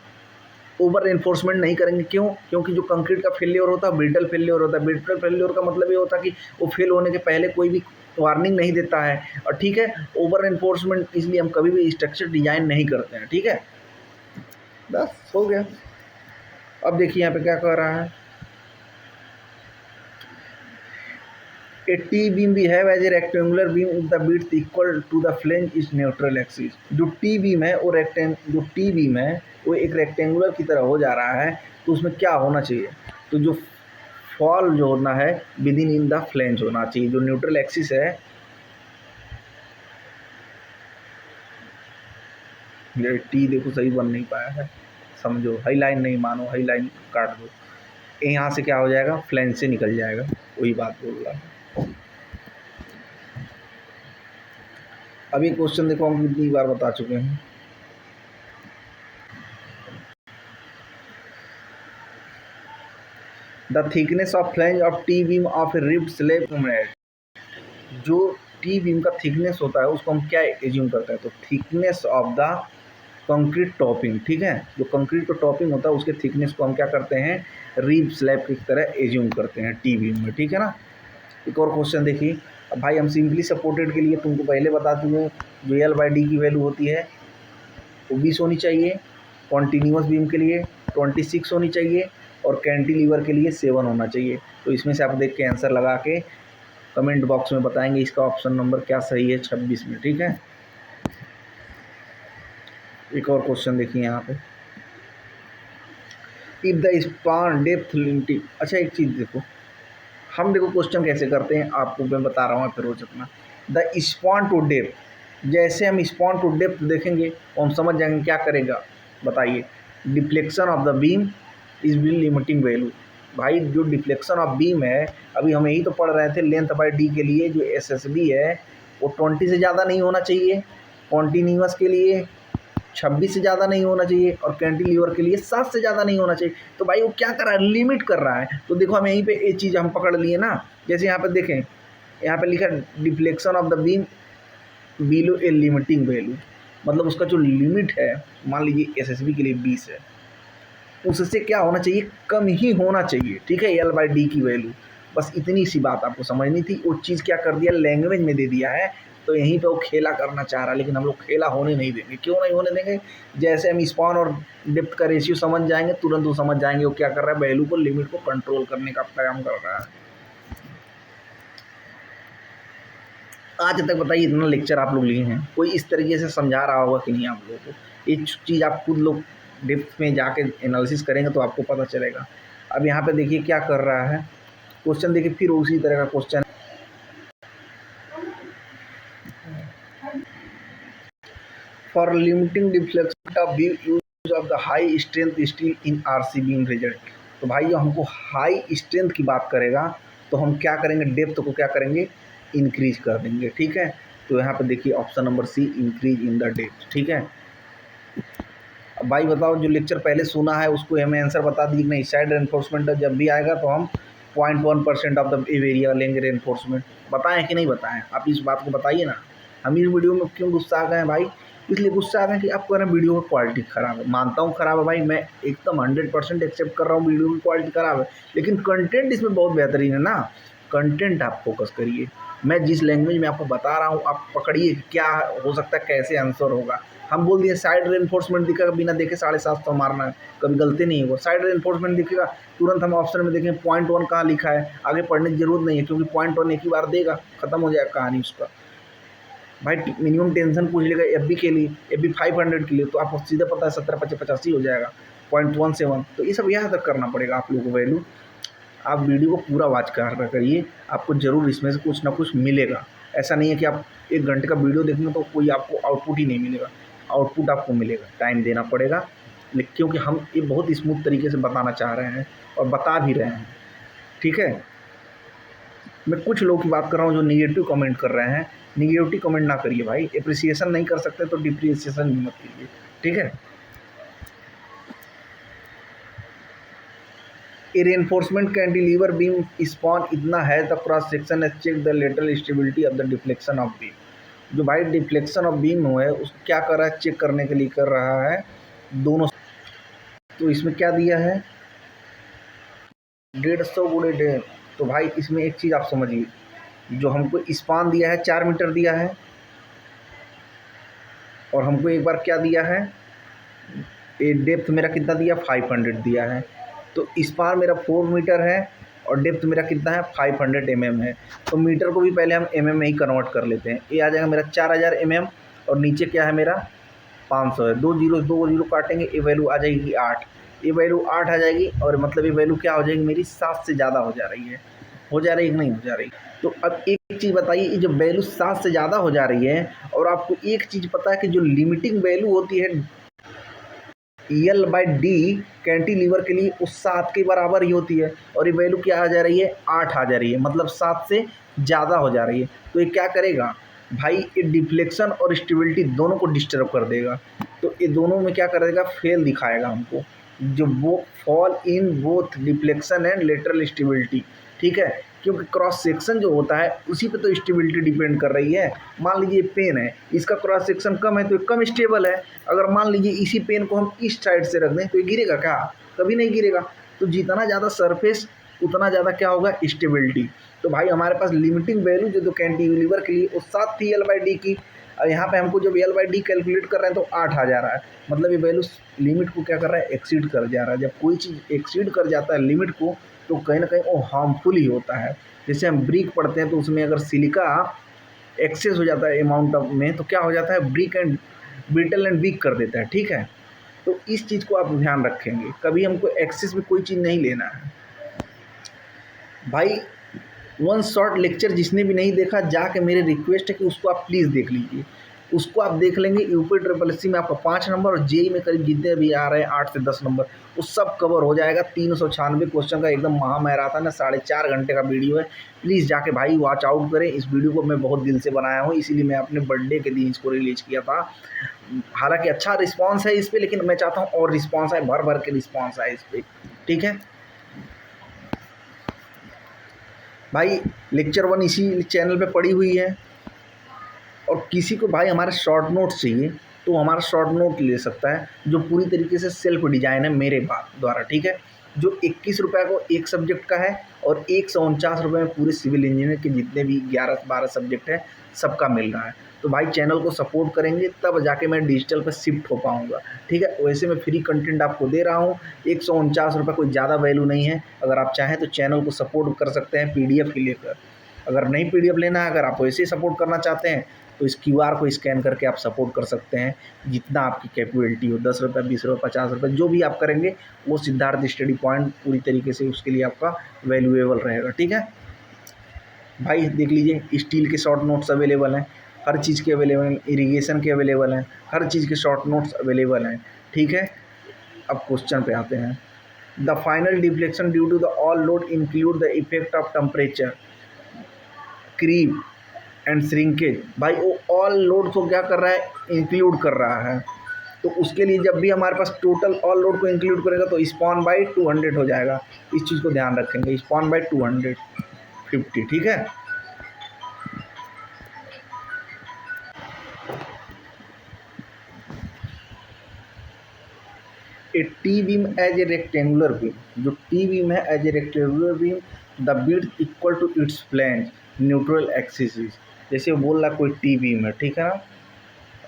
ओवर रेनफोर्समेंट नहीं करेंगे। क्यों, क्योंकि जो कंक्रीट का फेलियर होता है ब्रिटल फेलियर होता है। ब्रिटल फेलियर का मतलब ये होता है कि वो फेल होने के पहले कोई भी वार्निंग नहीं देता है। और ठीक है, ओवर एनफोर्समेंट इसलिए हम कभी भी स्ट्रक्चर डिजाइन नहीं करते हैं। ठीक है, बस हो गया। अब देखिए यहाँ पे क्या कह रहा है, ए टी बीम भी है as a rectangular beam with the width equal to the flange is neutral axis. जो टी बीम है वो एक रेक्टेंगुलर की तरह हो जा रहा है, तो उसमें क्या होना चाहिए, तो जो फॉल जो होना है विद इन द फ्लेंज होना चाहिए। जो न्यूट्रल एक्सिस है, ये टी देखो सही बन नहीं पाया है, समझो, हाई लाइन नहीं मानो, हाई लाइन काट दो, यहाँ से क्या हो जाएगा, फ्लेंज से निकल जाएगा। वही बात बोल रहा है। अभी क्वेश्चन देखो हम कितनी बार बता चुके हैं। The thickness of flange of T beam of a ribbed slab comrade. जो टी बीम का थिकनेस होता है उसको हम क्या एज्यूम करते हैं, तो thickness of the concrete topping. ठीक है, जो कंक्रीट का टॉपिंग होता है उसके थिकनेस को हम क्या करते हैं, रिब स्लैब की तरह एज्यूम करते हैं टी बीम में। ठीक है ना। एक और क्वेश्चन देखिए, अब भाई हम सिंपली सपोर्टेड के लिए तुमको पहले बता चुके हैं, जो L/D की वैल्यू होती है वो 20 होनी चाहिए, कॉन्टीन्यूअस बीम के लिए 26 होनी चाहिए और कैंटिलीवर के लिए 7 होना चाहिए। तो इसमें से आप देख के आंसर लगा के कमेंट बॉक्स में बताएंगे इसका ऑप्शन नंबर क्या सही है 26 में। ठीक है, एक और क्वेश्चन देखिए यहाँ पे, if the span depth limiting. अच्छा एक चीज़ देखो, हम देखो क्वेश्चन कैसे करते हैं आपको मैं बता रहा हूँ, फिर रोज अपना द स्पान टू डेप्थ। जैसे हम स्पान टू डेप्थ देखेंगे तो हम समझ जाएंगे क्या करेगा, बताइए। Deflection of the beam is bill limiting value. भाई जो डिफ्लेक्शन ऑफ बीम है, अभी हम यही तो पढ़ रहे थे, लेंथ बाय डी के लिए जो SSB है वो 20 से ज़्यादा नहीं होना चाहिए, कॉन्टीन्यूअस के लिए 26 से ज़्यादा नहीं होना चाहिए और कैंटिलीवर के लिए 7 से ज़्यादा नहीं होना चाहिए। तो भाई वो क्या कर रहा है, लिमिट कर रहा है। तो देखो हम यहीं पे ये चीज़ हम पकड़ लिए ना। जैसे यहाँ पे देखें, यहाँ पे लिखा deflection of the beam below A limiting value, मतलब उसका जो लिमिट है, मान लीजिए एसएसबी के लिए 20 है, उससे क्या होना चाहिए, कम ही होना चाहिए, ठीक है, L/D की वैल्यू। बस इतनी सी बात आपको समझनी थी। वो चीज़ क्या कर दिया, लैंग्वेज में दे दिया है, तो यहीं पे वो खेला करना चाह रहा है, लेकिन हम लोग खेला होने नहीं देंगे। क्यों नहीं होने देंगे, जैसे हम स्पॉन और डेप्थ का रेशियो समझ जाएंगे, तुरंत वो समझ जाएंगे वो क्या कर रहा है, वैल्यू को, लिमिट को कंट्रोल करने का काम कर रहा है। आज तक बताइए, इतना लेक्चर आप लोग लिए हैं, कोई इस तरीके से समझा रहा होगा कि नहीं आप लोगों को। ये चीज़ आप खुद लोग डेप्थ में जाके एनालिसिस करेंगे तो आपको पता चलेगा। अब यहाँ पे देखिए क्या कर रहा है, क्वेश्चन देखिए, फिर उसी तरह का question. For limiting deflection of beam use of the high strength steel in RC beam result. तो भाई जो हमको हाई स्ट्रेंथ की बात करेगा तो हम क्या करेंगे, डेप्थ को क्या करेंगे, इंक्रीज कर देंगे, ठीक है। तो यहाँ पे देखिए option number C, increase in the depth, ठीक है। अब भाई बताओ, जो लेक्चर पहले सुना है उसको हमें आंसर बता दीजिए। नहीं, साइड रेनफोर्समेंट जब भी आएगा तो हम 0.1% ऑफ द एरिया लेंगे रेनफोर्समेंट। बताएं कि नहीं बताएं, आप इस बात को बताइए ना। हम इस वीडियो में क्यों गुस्सा आ गए हैं भाई, इसलिए गुस्सा आ गए कि आपको ना वीडियो की क्वालिटी ख़राब है। मानता हूँ ख़राब है भाई, मैं एकदम 100% एक्सेप्ट कर रहा हूँ, वीडियो की क्वालिटी ख़राब है, लेकिन कंटेंट इसमें बहुत बेहतरीन है ना। कंटेंट आप फोकस करिए, मैं जिस लैंग्वेज में आपको बता रहा हूँ आप पकड़िए, क्या हो सकता है, कैसे आंसर होगा। हम बोल दिए साइड रेनफोर्समेंट दिखेगा, बिना देखे 750 मारना है, कभी गलती नहीं होगा। साइड रेनफोर्समेंट दिखेगा, तुरंत हम ऑप्शन में देखें 0.1 कहाँ लिखा है, आगे पढ़ने की जरूरत नहीं है, क्योंकि 0.1 एक ही बार देगा, खत्म हो जाएगा कहानी उसका। भाई मिनिमम टेंशन पूछ लेगा एफबी के लिए, एफबी 500 के लिए, तो आपको सीधे पता है 70-85 हो जाएगा, 0.17। तो ये सब यहाँ तक करना पड़ेगा आप लोगों को वैल्यू। आप वीडियो को पूरा वॉच कर करिए, आपको ज़रूर इसमें से कुछ ना कुछ मिलेगा। ऐसा नहीं है कि आप 1 घंटे का वीडियो देखेंगे तो कोई आपको आउटपुट ही नहीं मिलेगा, आउटपुट आपको मिलेगा, टाइम देना पड़ेगा। लेकिन क्योंकि हम ये बहुत स्मूथ तरीके से बताना चाह रहे हैं और बता भी रहे हैं, ठीक है। मैं कुछ लोगों की बात कर रहा हूँ जो निगेटिव कमेंट कर रहे हैं, निगेटिव कमेंट ना करिए भाई। एप्रिसिएशन नहीं कर सकते तो डिप्रिसिएशन भी मत कीजिए, ठीक है। A reinforcement cantilever beam span इतना है द क्रॉस सेक्शन है, check the lateral stability of the deflection of beam. जो भाई डिफ्लेक्शन ऑफ बीम है उसको क्या कर रहा है, चेक करने के लिए कर रहा है दोनों। तो इसमें क्या दिया है, 150 गुणे 1.5। तो भाई इसमें एक चीज़ आप समझिए, जो हमको स्पान दिया है 4 मीटर दिया है, और हमको एक बार क्या दिया है, ये डेप्थ मेरा कितना दिया, 500 दिया है। तो स्पान मेरा 4 मीटर है और डेप्थ मेरा कितना है, 500 mm है। तो मीटर को भी पहले हम mm में ही कन्वर्ट कर लेते हैं। ये आ जाएगा मेरा 4000 mm, और नीचे क्या है मेरा 500 है। 2 जीरो काटेंगे, ये वैल्यू आ जाएगी 8, ये वैल्यू 8 आ जाएगी, और मतलब ये वैल्यू क्या हो जाएगी मेरी, 7 से ज़्यादा हो जा रही है। हो जा रही है कि नहीं हो जा रही। तो अब एक चीज़ बताइए, ये जो वैल्यू 7 से ज़्यादा हो जा रही है, और आपको एक चीज़ पता है कि जो लिमिटिंग वैल्यू होती है L/D कैंटिलीवर के लिए उस 7 के बराबर ही होती है, और ये वैल्यू क्या आ जा रही है, 8 आ जा रही है, मतलब 7 से ज़्यादा हो जा रही है। तो ये क्या करेगा भाई, ये डिफ्लेक्शन और स्टेबिलिटी दोनों को डिस्टर्ब कर देगा। तो ये दोनों में क्या कर देगा, फेल दिखाएगा हमको, जो वो fall in both deflection and lateral stability, ठीक है। क्योंकि क्रॉस सेक्शन जो होता है उसी पे तो स्टेबिलिटी डिपेंड कर रही है। मान लीजिए पेन है, इसका क्रॉस सेक्शन कम है तो ये कम स्टेबल है। अगर मान लीजिए इसी पेन को हम इस साइड से रख दें तो ये गिरेगा क्या, कभी नहीं गिरेगा। तो जितना ज़्यादा सरफेस उतना ज़्यादा क्या होगा, स्टेबिलिटी। तो भाई हमारे पास लिमिटिंग वैल्यू जो कैंटिलीवर के लिए वो 7 थी L/D की, और यहाँ पे हमको जब L/D कैलकुलेट कर रहे हैं तो 8 आ जा रहा है। मतलब ये वैल्यू लिमिट को क्या कर रहा है, एक्सीड कर जा रहा है। जब कोई चीज़ एक्सीड कर जाता है लिमिट को तो कहीं ना कहीं वो हार्मफुल ही होता है। जैसे हम ब्रिक पढ़ते हैं तो उसमें अगर सिलिका एक्सेस हो जाता है अमाउंट ऑफ में तो क्या हो जाता है, brick and brittle and weak कर देता है, ठीक है। तो इस चीज़ को आप ध्यान रखेंगे, कभी हमको एक्सेस में कोई चीज़ नहीं लेना है भाई। वन शॉर्ट लेक्चर जिसने भी नहीं देखा, जाके मेरी रिक्वेस्ट है कि उसको आप प्लीज़ देख लीजिए। उसको आप देख लेंगे, यूपी SSC में आपका 5 नंबर और जेई में करीब जितने भी आ रहे हैं 8 से 10 नंबर, वो सब कवर हो जाएगा। 396 क्वेश्चन का एकदम महामैराथन है, 4.5 घंटे का वीडियो है। प्लीज़ जाके भाई वॉच आउट करें। इस वीडियो को मैं बहुत दिल से बनाया हूँ, इसीलिए मैं अपने बर्थडे के दिन इसको रिलीज किया था। हालांकि अच्छा रिस्पॉन्स है इस पर, लेकिन मैं चाहता हूँ और रिस्पॉन्स आए, भर भर के रिस्पॉन्स आए इस पर, ठीक है भाई। लेक्चर 1 इसी चैनल पे पड़ी हुई है, और किसी को भाई हमारे शॉर्ट नोट चाहिए तो हमारा शॉर्ट नोट ले सकता है, जो पूरी तरीके से सेल्फ डिजाइन है मेरे द्वारा, ठीक है, जो 21 रुपये को एक सब्जेक्ट का है और 149 रुपये में पूरे सिविल इंजीनियर के जितने भी 11-12 सब्जेक्ट हैं सबका मिल रहा है। तो भाई चैनल को सपोर्ट करेंगे तब जाके मैं डिजिटल पर शिफ्ट हो पाऊँगा, ठीक है। वैसे मैं फ्री कंटेंट आपको दे रहा हूँ, 149 रुपये कोई ज़्यादा वैल्यू नहीं है। अगर आप चाहें तो चैनल को सपोर्ट कर सकते हैं PDF ही लेकर। अगर नहीं PDF लेना है, अगर आप वैसे ही सपोर्ट करना चाहते हैं तो इस QR को स्कैन करके आप सपोर्ट कर सकते हैं, जितना आपकी कैपेबिलिटी हो, 10 रुपये, 20 रुपये, 50 रुपये, जो भी आप करेंगे वो सिद्धार्थ स्टडी पॉइंट पूरी तरीके से उसके लिए आपका वैल्यूएबल रहेगा, ठीक है। भाई देख लीजिए, स्टील के शॉर्ट नोट्स अवेलेबल हैं, हर चीज़ के अवेलेबल हैं, इरिगेशन के अवेलेबल हैं, हर चीज़ के शॉर्ट नोट्स अवेलेबल हैं, ठीक है। अब क्वेश्चन पे आते हैं। The final deflection due to the all load include the effect of temperature, creep and shrinkage. भाई वो ऑल लोड को क्या कर रहा है, इंक्लूड कर रहा है। तो उसके लिए जब भी हमारे पास टोटल ऑल लोड को इंक्लूड करेगा तो स्पॉन बाई 200 हो जाएगा। इस चीज़ को ध्यान रखेंगे, स्पॉन बाई 250, ठीक है। A T beam as a rectangular beam, जो टी बीम है as a rectangular beam, the width equal to its flange neutral axis. जैसे वो बोल रहा कोई टी बीम है, ठीक है ना।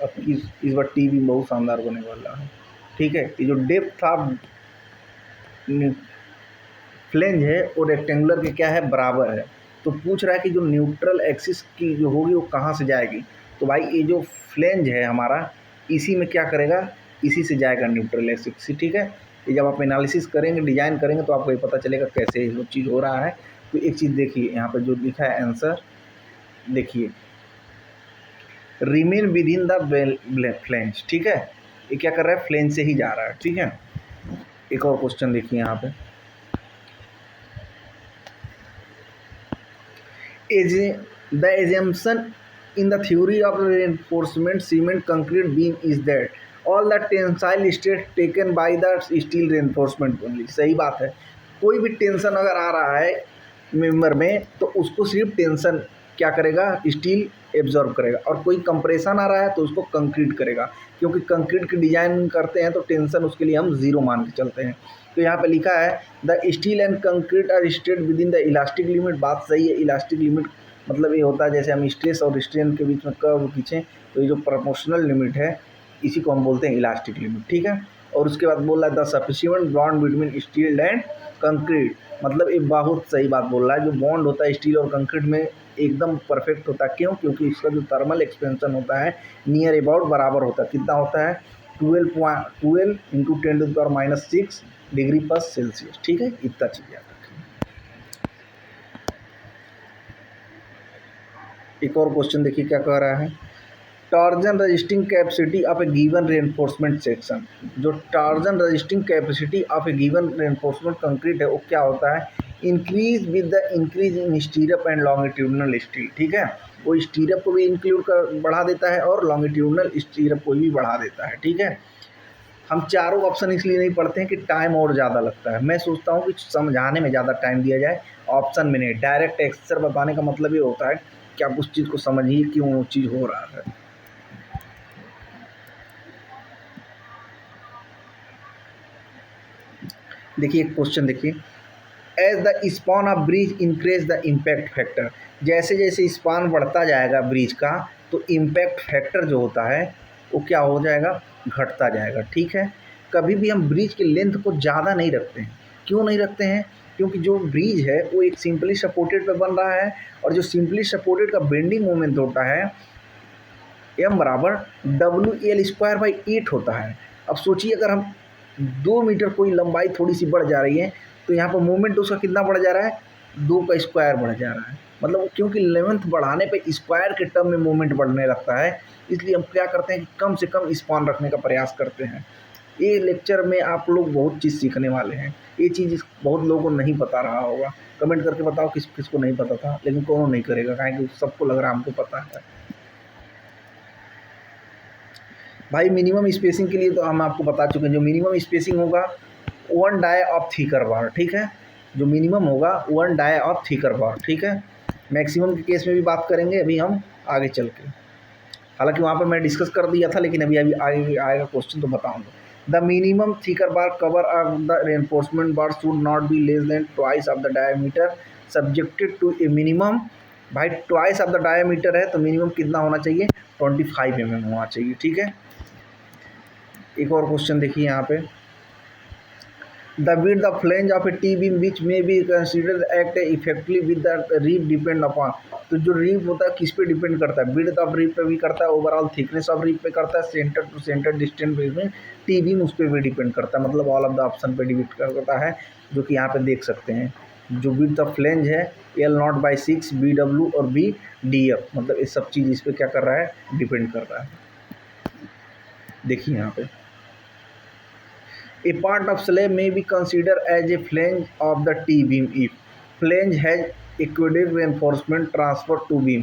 अब इस बार टी बीम बहुत शानदार होने वाला है, ठीक है। ये जो डेप्थ ऑफ फ्लेंज है वो रेक्टेंगुलर के क्या है, बराबर है। तो पूछ रहा है कि जो न्यूट्रल एक्सिस की जो होगी वो कहाँ से जाएगी। तो भाई ये जो फ्लेंज है हमारा, इसी में क्या करेगा, इसी से जाएगा न्यूट्रल एक्सिस, ठीक है। ये जब आप एनालिसिस करेंगे, डिजाइन करेंगे तो आपको ये पता चलेगा कैसे वो चीज़ हो रहा है। तो एक चीज़ देखिए यहाँ पर जो लिखा है आंसर, देखिए remain with in the flange, ठीक है। ये क्या कर रहा है, फ्लेंज से ही जा रहा है, ठीक है। एक और क्वेश्चन देखिए यहाँ पे, the assumption in the theory of reinforcement cement concrete beam is that all the tensile stress taken by the steel reinforcement only। सही बात है, कोई भी टेंशन अगर आ रहा है मेंबर में तो उसको सिर्फ टेंशन क्या करेगा, स्टील एब्जॉर्ब करेगा, और कोई कंप्रेशन आ रहा है तो उसको कंक्रीट करेगा, क्योंकि कंक्रीट की डिजाइन करते हैं तो टेंशन उसके लिए हम जीरो मान के चलते हैं। तो यहाँ पे लिखा है the steel and concrete are straight within the elastic limit. बात सही है, इलास्टिक लिमिट मतलब ये होता है जैसे हम स्ट्रेस और स्ट्रेन के बीच में कर्व खींचें तो ये जो प्रोपोर्शनल लिमिट है इसी को हम बोलते हैं इलास्टिक लिमिट, ठीक है। और उसके बाद बोल रहा है the sufficient bond between steel and concrete, मतलब ये बहुत सही बात बोल रहा है। जो बॉन्ड होता है स्टील और कंक्रीट में एकदम परफेक्ट होता है, क्यों, क्योंकि इसका जो थर्मल एक्सपेंशन होता है नियर अबाउट बराबर होता है। कितना होता है, 12 × 10⁻⁶ डिग्री पर सेल्सियस, ठीक है। इतना चीज़ याद रखें। एक और क्वेश्चन देखिए क्या कह रहा है, torsion resisting capacity of a given reinforcement section. जो torsion resisting capacity of a given reinforcement concrete है वो क्या होता है, increase with the increase in stirrup and longitudinal steel, ठीक है। वो स्टीरअप को भी इंक्लूड कर बढ़ा देता है और लॉन्गिट्यूडनल स्टीरअप को भी बढ़ा देता है, ठीक है। हम चारों ऑप्शन इसलिए नहीं पढ़ते हैं कि टाइम और ज़्यादा लगता है। मैं सोचता हूँ कि समझाने में ज़्यादा टाइम दिया जाए, ऑप्शन में नहीं। डायरेक्ट आंसर बताने का मतलब ये होता है कि आप उस चीज़ को समझिए क्यों वो चीज़ हो रहा है। देखिए एक क्वेश्चन देखिए, as the span of bridge increase the impact factor. जैसे जैसे स्पॉन बढ़ता जाएगा ब्रिज का तो इम्पैक्ट फैक्टर जो होता है वो क्या हो जाएगा, घटता जाएगा, ठीक है। कभी भी हम ब्रिज की लेंथ को ज़्यादा नहीं रखते हैं। क्यों नहीं रखते हैं, क्योंकि जो ब्रिज है वो एक सिंपली सपोर्टेड पे बन रहा है, और जो सिंपली सपोर्टेड का बेंडिंग मोमेंट होता है m बराबर WL²/8 होता है। अब सोचिए अगर हम 2 मीटर कोई लंबाई थोड़ी सी बढ़ जा रही है तो यहाँ पर मोमेंट उसका कितना बढ़ जा रहा है, 2 का स्क्वायर बढ़ जा रहा है। मतलब क्योंकि लेंथ बढ़ाने पे स्क्वायर के टर्म में मोमेंट बढ़ने लगता है, इसलिए हम क्या करते हैं कि कम से कम स्पॉन रखने का प्रयास करते हैं। ये लेक्चर में आप लोग बहुत चीज़ सीखने वाले हैं। ये चीज़ बहुत लोगों को नहीं पता रहा होगा, कमेंट करके बताओ किस किस को नहीं पता था, लेकिन कौन नहीं करेगा, क्योंकि सबको लग रहा है हमको पता है। भाई मिनिमम स्पेसिंग के लिए तो हम आपको बता चुके हैं, जो मिनिमम स्पेसिंग होगा 1 डाई ऑफ थिकर बार, ठीक है। जो मिनिमम होगा 1 डाई ऑफ थिकर बार, ठीक है। मैक्सिमम के केस में भी बात करेंगे अभी हम आगे चल के। हालांकि वहाँ पर मैं डिस्कस कर दिया था, लेकिन अभी अभी आएगा क्वेश्चन तो बताऊँगा। The minimum thicker bar cover of the reinforcement bar should not be less than twice of the diameter subjected to a minimum. भाई ट्वाइस ऑफ द डायमीटर है तो मिनिमम कितना होना चाहिए, 25 mm होना चाहिए, ठीक है। एक और क्वेश्चन देखिए यहाँ पे, the width of flange of a T beam which may be considered act effectively with the reef depend upon. तो जो रीफ होता है किस पे डिपेंड करता है, विड्थ ऑफ रीफ पे भी करता है, ओवरऑल थिकनेस ऑफ रीफ पे करता है, सेंटर टू सेंटर डिस्टेंस में टी बीम उस पर भी डिपेंड करता है, मतलब ऑल ऑफ द ऑप्शन पे डिपेंड करता है, जो कि यहाँ पे देख सकते हैं। जो विड्थ ऑफ फ्लेंज है L0/6 BW और BDF, मतलब ये सब चीज़ इस पर क्या कर रहा है, डिपेंड कर रहा है। देखिए यहाँ पे, A part of slab may be considered as a flange of the T-beam if flange has equidistant reinforcement transfer to beam।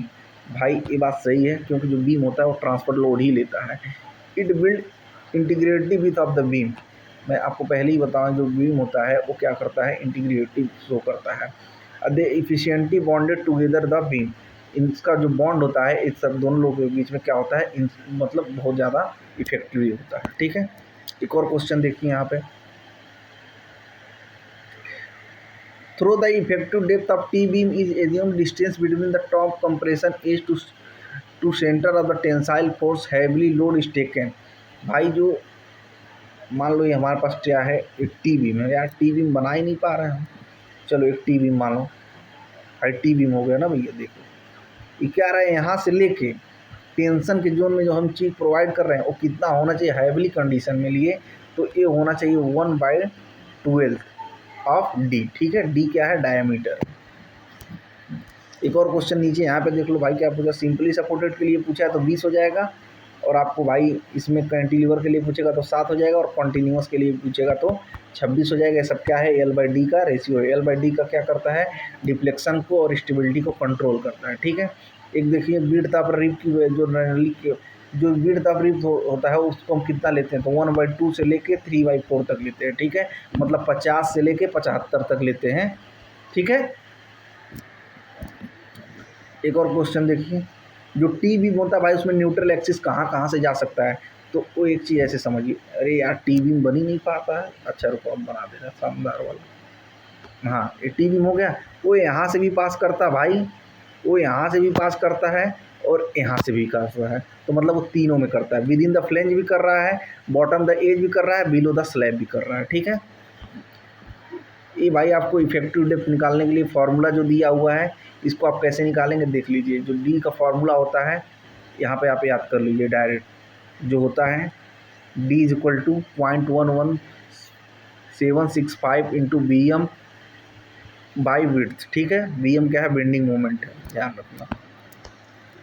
भाई ये बात सही है, क्योंकि जो बीम होता है वो ट्रांसफर लोड ही लेता है। It build integrative width of the beam. मैं आपको पहले ही बताऊँ, जो बीम होता है वो क्या करता है, इंटीग्रेटिव शो करता है। They efficiently bonded together the beam. इनका जो बॉन्ड होता है इस सब दोनों लोगों के बीच में क्या होता है, मतलब बहुत ज़्यादा इफेक्टिव होता है, ठीक है। एक और क्वेश्चन देखिए यहाँ पे, through the effective depth of T beam is assume distance between the top compression edge to centre of the tensile force heavily load is taken. भाई जो मान लो ये हमारे पास क्या है, एक टी बीम है यार, टी बीम बना ही नहीं पा रहे हैं हम, चलो एक टी बीम मान लो, भाई टी बीम हो गया ना भैया। देखो ये क्या रहा है, यहाँ से लेके टेंशन के जोन में जो हम चीज़ प्रोवाइड कर रहे हैं वो कितना होना चाहिए हैवली कंडीशन में लिए, तो ये होना चाहिए 1/12 ऑफ डी, ठीक है। डी क्या है, डायमीटर। एक और क्वेश्चन नीचे यहाँ पे देख लो भाई, क्या पूछा, सिंपली सपोर्टेड के लिए पूछा है तो 20 हो जाएगा, और आपको भाई इसमें कैंटिलीवर के लिए पूछेगा तो 7 हो जाएगा, और कॉन्टिन्यूस के लिए पूछेगा तो 26 हो जाएगा। सब क्या है, L/D का रेशियो है। L/D का क्या करता है, डिफ्लेक्शन को और स्टेबिलिटी को कंट्रोल करता है, ठीक है। एक देखिए विड्थ ऑफ रिब की जो विड्थ ऑफ रिब होता है उसको हम कितना लेते हैं, तो 1/2 से लेके 3/4 तक लेते हैं, ठीक है। मतलब 50 से लेके 75 तक लेते हैं, ठीक है। एक और क्वेश्चन देखिए, जो टी बीम होता है भाई उसमें न्यूट्रल एक्सिस कहाँ कहाँ से जा सकता है, तो वो एक चीज़ ऐसे समझिए, अरे यार टी बीम बन ही नहीं पाता है, अच्छा रुको अब बना दे रहा है शानदार वाला। हाँ ये टी बीम हो गया, वो यहाँ से भी पास करता भाई, वो यहाँ से भी पास करता है और यहाँ से भी करता है, तो मतलब वो तीनों में करता है। विद इन द फ्लेंज भी कर रहा है, बॉटम द एज भी कर रहा है, बिलो द स्लैब भी कर रहा है, ठीक है। ये भाई आपको इफेक्टिव डेप्थ निकालने के लिए फार्मूला जो दिया हुआ है, इसको आप कैसे निकालेंगे देख लीजिए। जो डी का फार्मूला होता है यहाँ पे आप याद कर लीजिए डायरेक्ट, जो होता है D is equal to 0.11765 into BM by width, ठीक है। BM क्या है, बेंडिंग मोमेंट है, ध्यान रखना।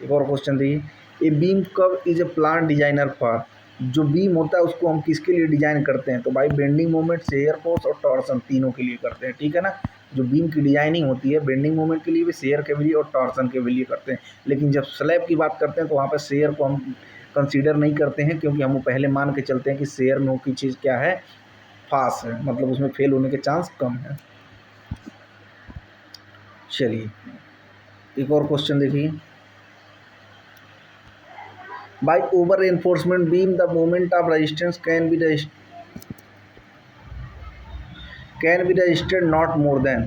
एक और क्वेश्चन देखिए, ए बीम कब is a plan designer for. जो बीम होता है उसको हम किसके लिए डिजाइन करते हैं, तो भाई बेंडिंग मोमेंट, शेयर फोर्स और टॉर्सन तीनों के लिए करते हैं, ठीक है ना। जो बीम की डिजाइनिंग होती है बेंडिंग मोमेंट के लिए भी, शेयर के लिए और टॉर्सन के लिए करते हैं। लेकिन जब स्लैब की बात करते हैं तो वहाँ पर शेयर को हम कंसीडर नहीं करते हैं, क्योंकि हम पहले मान के चलते हैं कि शेयर में की चीज़ क्या है, फास है, मतलब उसमें फेल होने के चांस कम है। चलिए एक और क्वेश्चन देखिए, by over reinforcement beam the moment of resistance can be registered not more than।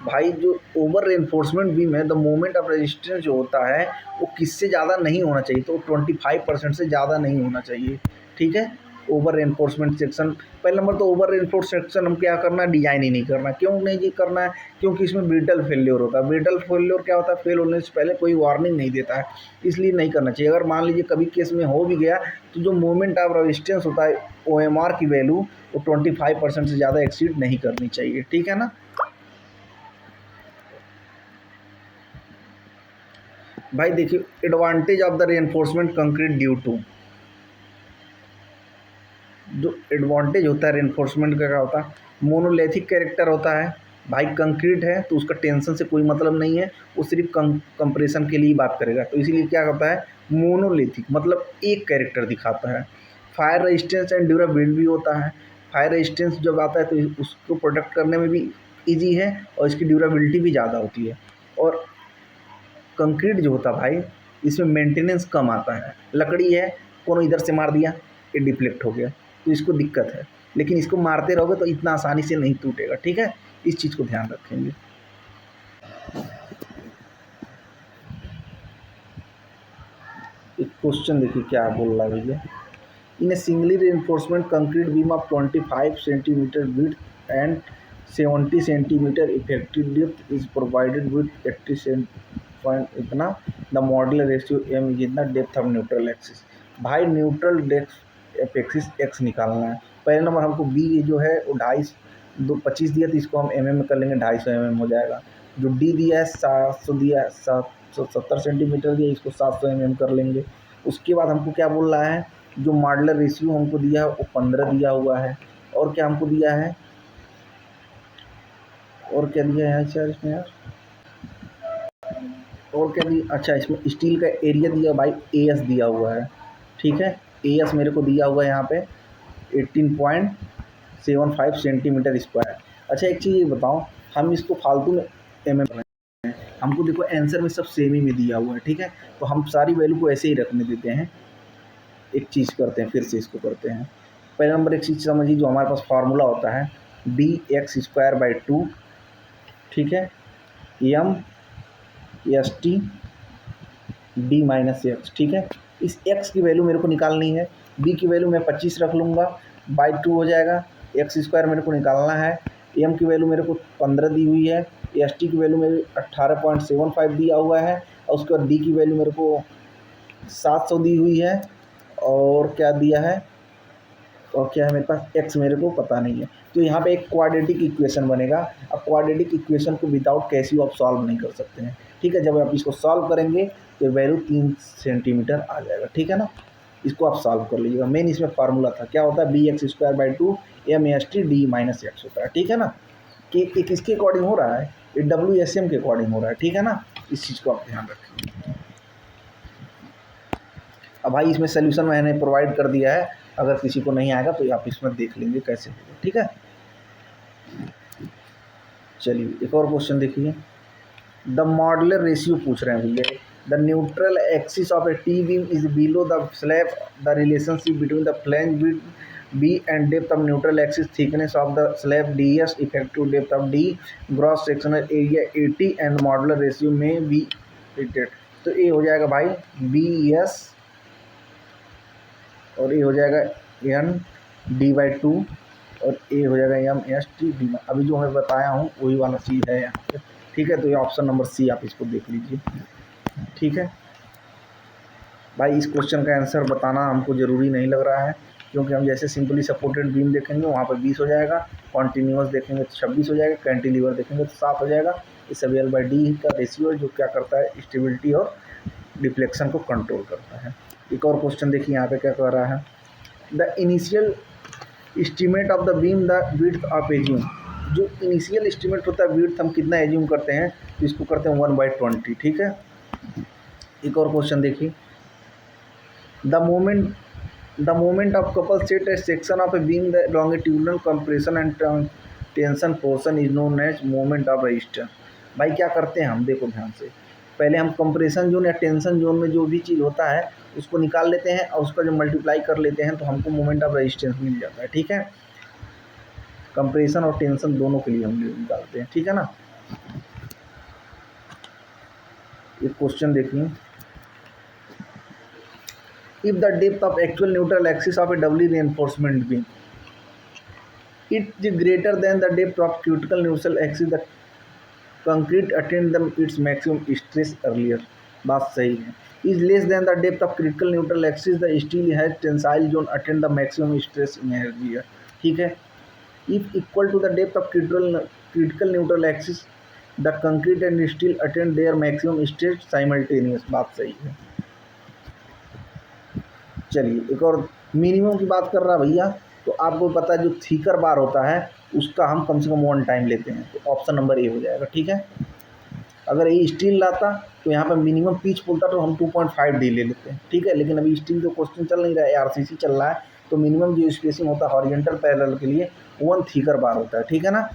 भाई जो ओवर रेनफोर्समेंट बीम है, द मोमेंट ऑफ रेजिस्टेंस जो होता है वो किससे ज़्यादा नहीं होना चाहिए, तो 25% से ज़्यादा नहीं होना चाहिए, ठीक है। ओवर रेनफोर्समेंट सेक्शन, पहले नंबर तो ओवर रेनफोर्स सेक्शन हम क्या करना, डिजाइन ही नहीं करना। क्यों नहीं जी करना है, क्योंकि इसमें ब्रिटल फेल्योर होता है। ब्रिटल फेल्योर क्या होता है, फेल होने से पहले कोई वार्निंग नहीं देता है, इसलिए नहीं करना चाहिए। अगर मान लीजिए कभी केस में हो भी गया तो जो मोमेंट ऑफ रेजिस्टेंस होता है OMR की वैल्यू वो 25% से ज़्यादा एक्सीड नहीं करनी चाहिए, ठीक है ना। भाई देखिए, advantage of the reinforcement concrete due to, जो एडवांटेज होता है रेनफोर्समेंट का क्या होता है, मोनोलिथिक कैरेक्टर होता है। भाई कंक्रीट है तो उसका टेंशन से कोई मतलब नहीं है, वो सिर्फ कंप्रेशन के लिए बात करेगा, तो इसीलिए क्या होता है, मोनोलिथिक मतलब एक कैरेक्टर दिखाता है। फायर रेजिस्टेंस एंड ड्यूरेबिलिटी भी होता है। फायर रेजिस्टेंस जब आता है तो उसको प्रोटेक्ट करने में भी ईजी है और इसकी ड्यूरेबिलिटी भी ज़्यादा होती है। और कंक्रीट जो होता है भाई, इसमें मेंटेनेंस कम आता है। लकड़ी है, कोनो इधर से मार दिया, ये डिफ्लेक्ट हो गया, तो इसको दिक्कत है। लेकिन इसको मारते रहोगे तो इतना आसानी से नहीं टूटेगा, ठीक है, इस चीज़ को ध्यान रखेंगे। एक क्वेश्चन देखिए क्या बोल रहा है भैया। In a singly reinforcement concrete beam of 25 centimetre width and 70 centimetre effective depth is provided with 80 point इतना the modular ratio M is इतना डेप्थ ऑफ न्यूट्रल एक्सिस। भाई न्यूट्रल डेप्थ एक्सिस एक्स निकालना है। पहले नंबर हमको बी जो है वो 225 दिया, तो इसको हम एम में कर लेंगे, 250 mm हो जाएगा। जो डी दिया है 700 दिया है, 770 सेंटीमीटर दिया, इसको 700 mm कर लेंगे। उसके बाद हमको क्या बोल रहा है, जो मॉडुलर रेशियो हमको दिया है वो 15 दिया हुआ है। और क्या हमको दिया है, और क्या दिया है सर इसमें यार, और क्या दिया, अच्छा इसमें स्टील का एरिया दिया भाई, एएस दिया हुआ है, ठीक है, एएस मेरे को दिया हुआ है यहाँ पे 18.75 सेंटीमीटर स्क्वायर। अच्छा एक चीज़ ये बताओ, हम इसको फालतू में एम हमको देखो आंसर में सब सेम ही में दिया हुआ है, ठीक है, तो हम सारी वैल्यू को ऐसे ही रखने देते हैं। एक चीज़ करते हैं, फिर से इसको करते हैं। पहले नंबर एक चीज़ समझिए, जो हमारे पास फार्मूला होता है bx²/2, ठीक है, M S T D minus X, ठीक है। इस x की वैल्यू मेरे को निकालनी है, b की वैल्यू मैं 25 रख लूँगा, बाई 2 हो जाएगा, x² मेरे को निकालना है, m की वैल्यू मेरे को 15 दी हुई है, एस टी की वैल्यू मेरे 18.75 दिया हुआ है, और उसके बाद d की वैल्यू मेरे को 700 दी हुई है, और क्या दिया है, और क्या है मेरे पास, x मेरे को पता नहीं है। तो यहाँ पे एक क्वाड्रेटिक इक्वेशन बनेगा। अब क्वाड्रेटिक इक्वेशन को विदाउट कैसियो आप सॉल्व नहीं कर सकते हैं, ठीक है। जब आप इसको सॉल्व करेंगे तो वैल्यू 3 सेंटीमीटर आ जाएगा, ठीक है ना। इसको आप सॉल्व कर लीजिएगा। मेन इसमें फार्मूला था, क्या होता है, bx²/2 m/d - x होता है, ठीक है ना। कि ये किसके अकॉर्डिंग हो रहा है, ये WSM के अकॉर्डिंग हो रहा है, ठीक है ना। इस चीज़ को आप ध्यान रखें। अब भाई इसमें सोल्यूशन मैंने प्रोवाइड कर दिया है, अगर किसी को नहीं आएगा तो आप इसमें देख लेंगे कैसे होगा, ठीक है। चलिए एक और क्वेश्चन देखिए। द मॉडुलर रेशियो पूछ रहे हैं भैया। The neutral axis of a T beam is below the slab, the relationship between the flange width B and depth of neutral axis, thickness of the slab ds, effective depth of D, gross sectional area 80 and modular ratio में बी रेटेड। तो ये हो जाएगा भाई BS, और ये हो जाएगा N/2, और ये हो जाएगा MST/D। अभी जो मैं बताया हूँ वही वाला चीज़ है यहाँ पे, ठीक है। तो ये ऑप्शन नंबर सी आप इसको देख लीजिए, ठीक है भाई। इस क्वेश्चन का आंसर बताना हमको ज़रूरी नहीं लग रहा है, क्योंकि हम जैसे सिंपली सपोर्टेड बीम देखेंगे वहाँ पर 20 हो जाएगा, कॉन्टीन्यूअस देखेंगे तो 26 हो जाएगा, कैंटिलीवर देखेंगे तो 7 हो जाएगा। ये सब L/D का रेशियो है, जो क्या करता है, स्टेबिलिटी और डिफ्लेक्शन को कंट्रोल करता है। एक और क्वेश्चन देखिए यहाँ पे क्या कह रहा है, the initial estimate of the beam the width of assume. जो इनिशियल एस्टीमेट होता है विड्थ, हम कितना एज्यूम करते हैं, तो इसको करते हैं 1/20, ठीक है। एक और क्वेश्चन देखिए, the moment of couple set a section of a beam the longitudinal compression and tension portion is known as moment of resistance. भाई क्या करते हैं हम, देखो ध्यान से, पहले हम कंप्रेशन जोन या टेंशन जोन में जो भी चीज़ होता है उसको निकाल लेते हैं, और उसका जब मल्टीप्लाई कर लेते हैं तो हमको मोमेंट ऑफ रेजिस्टेंस मिल जाता है, ठीक है। कंप्रेशन और टेंशन दोनों के लिए हम निकालते हैं, ठीक है ना। एक क्वेश्चन देखिए, if the depth of actual neutral axis of a doubly reinforcement beam it is greater than the depth of critical neutral axis, the concrete attend the its maximum stress earlier. बात सही है। Is less than the depth of critical neutral axis, the steel has tensile zone attend the maximum stress in earlier, ठीक है। If equal to the depth of critical neutral axis, the concrete and steel attend their maximum stress simultaneous. बात सही है। चलिए एक और मिनिमम की बात कर रहा भैया, तो आपको पता है जो थीकर बार होता है उसका हम कम से कम 1 टाइम लेते हैं, तो ऑप्शन नंबर ए हो जाएगा, ठीक है। अगर ये स्टील लाता तो यहाँ पर मिनिमम पिच बोलता तो हम 2.5D ले लेते हैं, ठीक है। लेकिन अभी स्टील जो क्वेश्चन चल नहीं रहा है, RCC चल रहा है, तो मिनिमम जो स्पेसिंग होता है हॉरिजॉन्टल पैरेलल के लिए 1 थीकर बार होता है, ठीक है ना।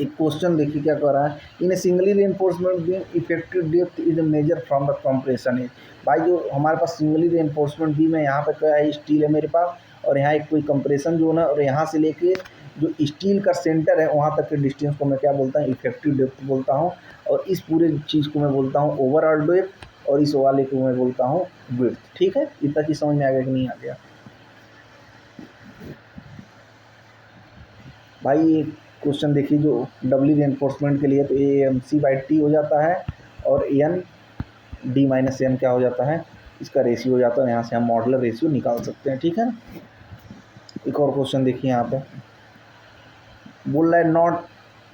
एक क्वेश्चन देखिए क्या कर रहा है, in a singly reinforcement beam effective depth is measure from the compression edge. भाई जो हमारे पास सिंगली रेनफोर्समेंट बीम है, यहाँ पे क्या है, स्टील है मेरे पास, और यहाँ एक कोई कंप्रेशन जोन है, और यहाँ से लेके जो स्टील का सेंटर है वहाँ तक के डिस्टेंस को मैं क्या बोलता हूँ, इफेक्टिव डेप्थ बोलता हूँ। और इस पूरे चीज़ को मैं बोलता हूँ ओवरऑल डेप्थ, और इस वाले को मैं बोलता हूँ विड्थ। ठीक है, इतना चीज़ समझ में आ गया कि नहीं आ गया भाई? ये क्वेश्चन देखिए जो डबली रेनफोर्समेंट के लिए, तो A M C by T हो जाता है, और एन डी माइनस एन क्या हो जाता है, इसका रेशियो हो जाता है। यहाँ से हम मॉडुलर रेशियो निकाल सकते हैं। ठीक है ना। एक और क्वेश्चन देखिए यहाँ पे बोल रहा है not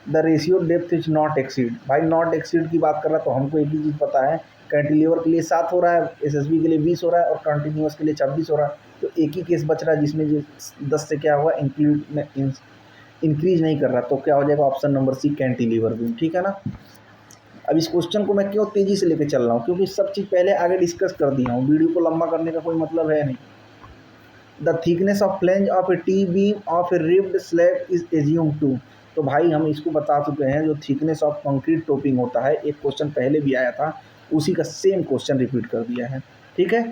the ratio depth is not exceed. भाई नॉट एक्सीड की बात कर रहा है, तो हमको एक ही चीज़ पता है, कैंटिलीवर के लिए 7 हो रहा है, एसएसबी के लिए 20 हो रहा है, और कंटिन्यूअस के लिए 26 हो रहा है। तो एक ही केस बच रहा है जिसमें जो 10 से क्या हुआ, इंक्रीज नहीं कर रहा, तो क्या हो जाएगा, option number C cantilever beam. ठीक है ना। अब इस क्वेश्चन को मैं क्यों तेज़ी से लेकर चल रहा हूँ, क्योंकि सब चीज़ पहले आगे डिस्कस कर दिया हूँ, वीडियो को लंबा करने का कोई मतलब है नहीं। The thickness of flange of a T beam of a ribbed slab is assume to. तो भाई हम इसको बता चुके हैं, जो थिकनेस ऑफ कंक्रीट टोपिंग होता है, एक क्वेश्चन पहले भी आया था, उसी का सेम क्वेश्चन रिपीट कर दिया है। ठीक है,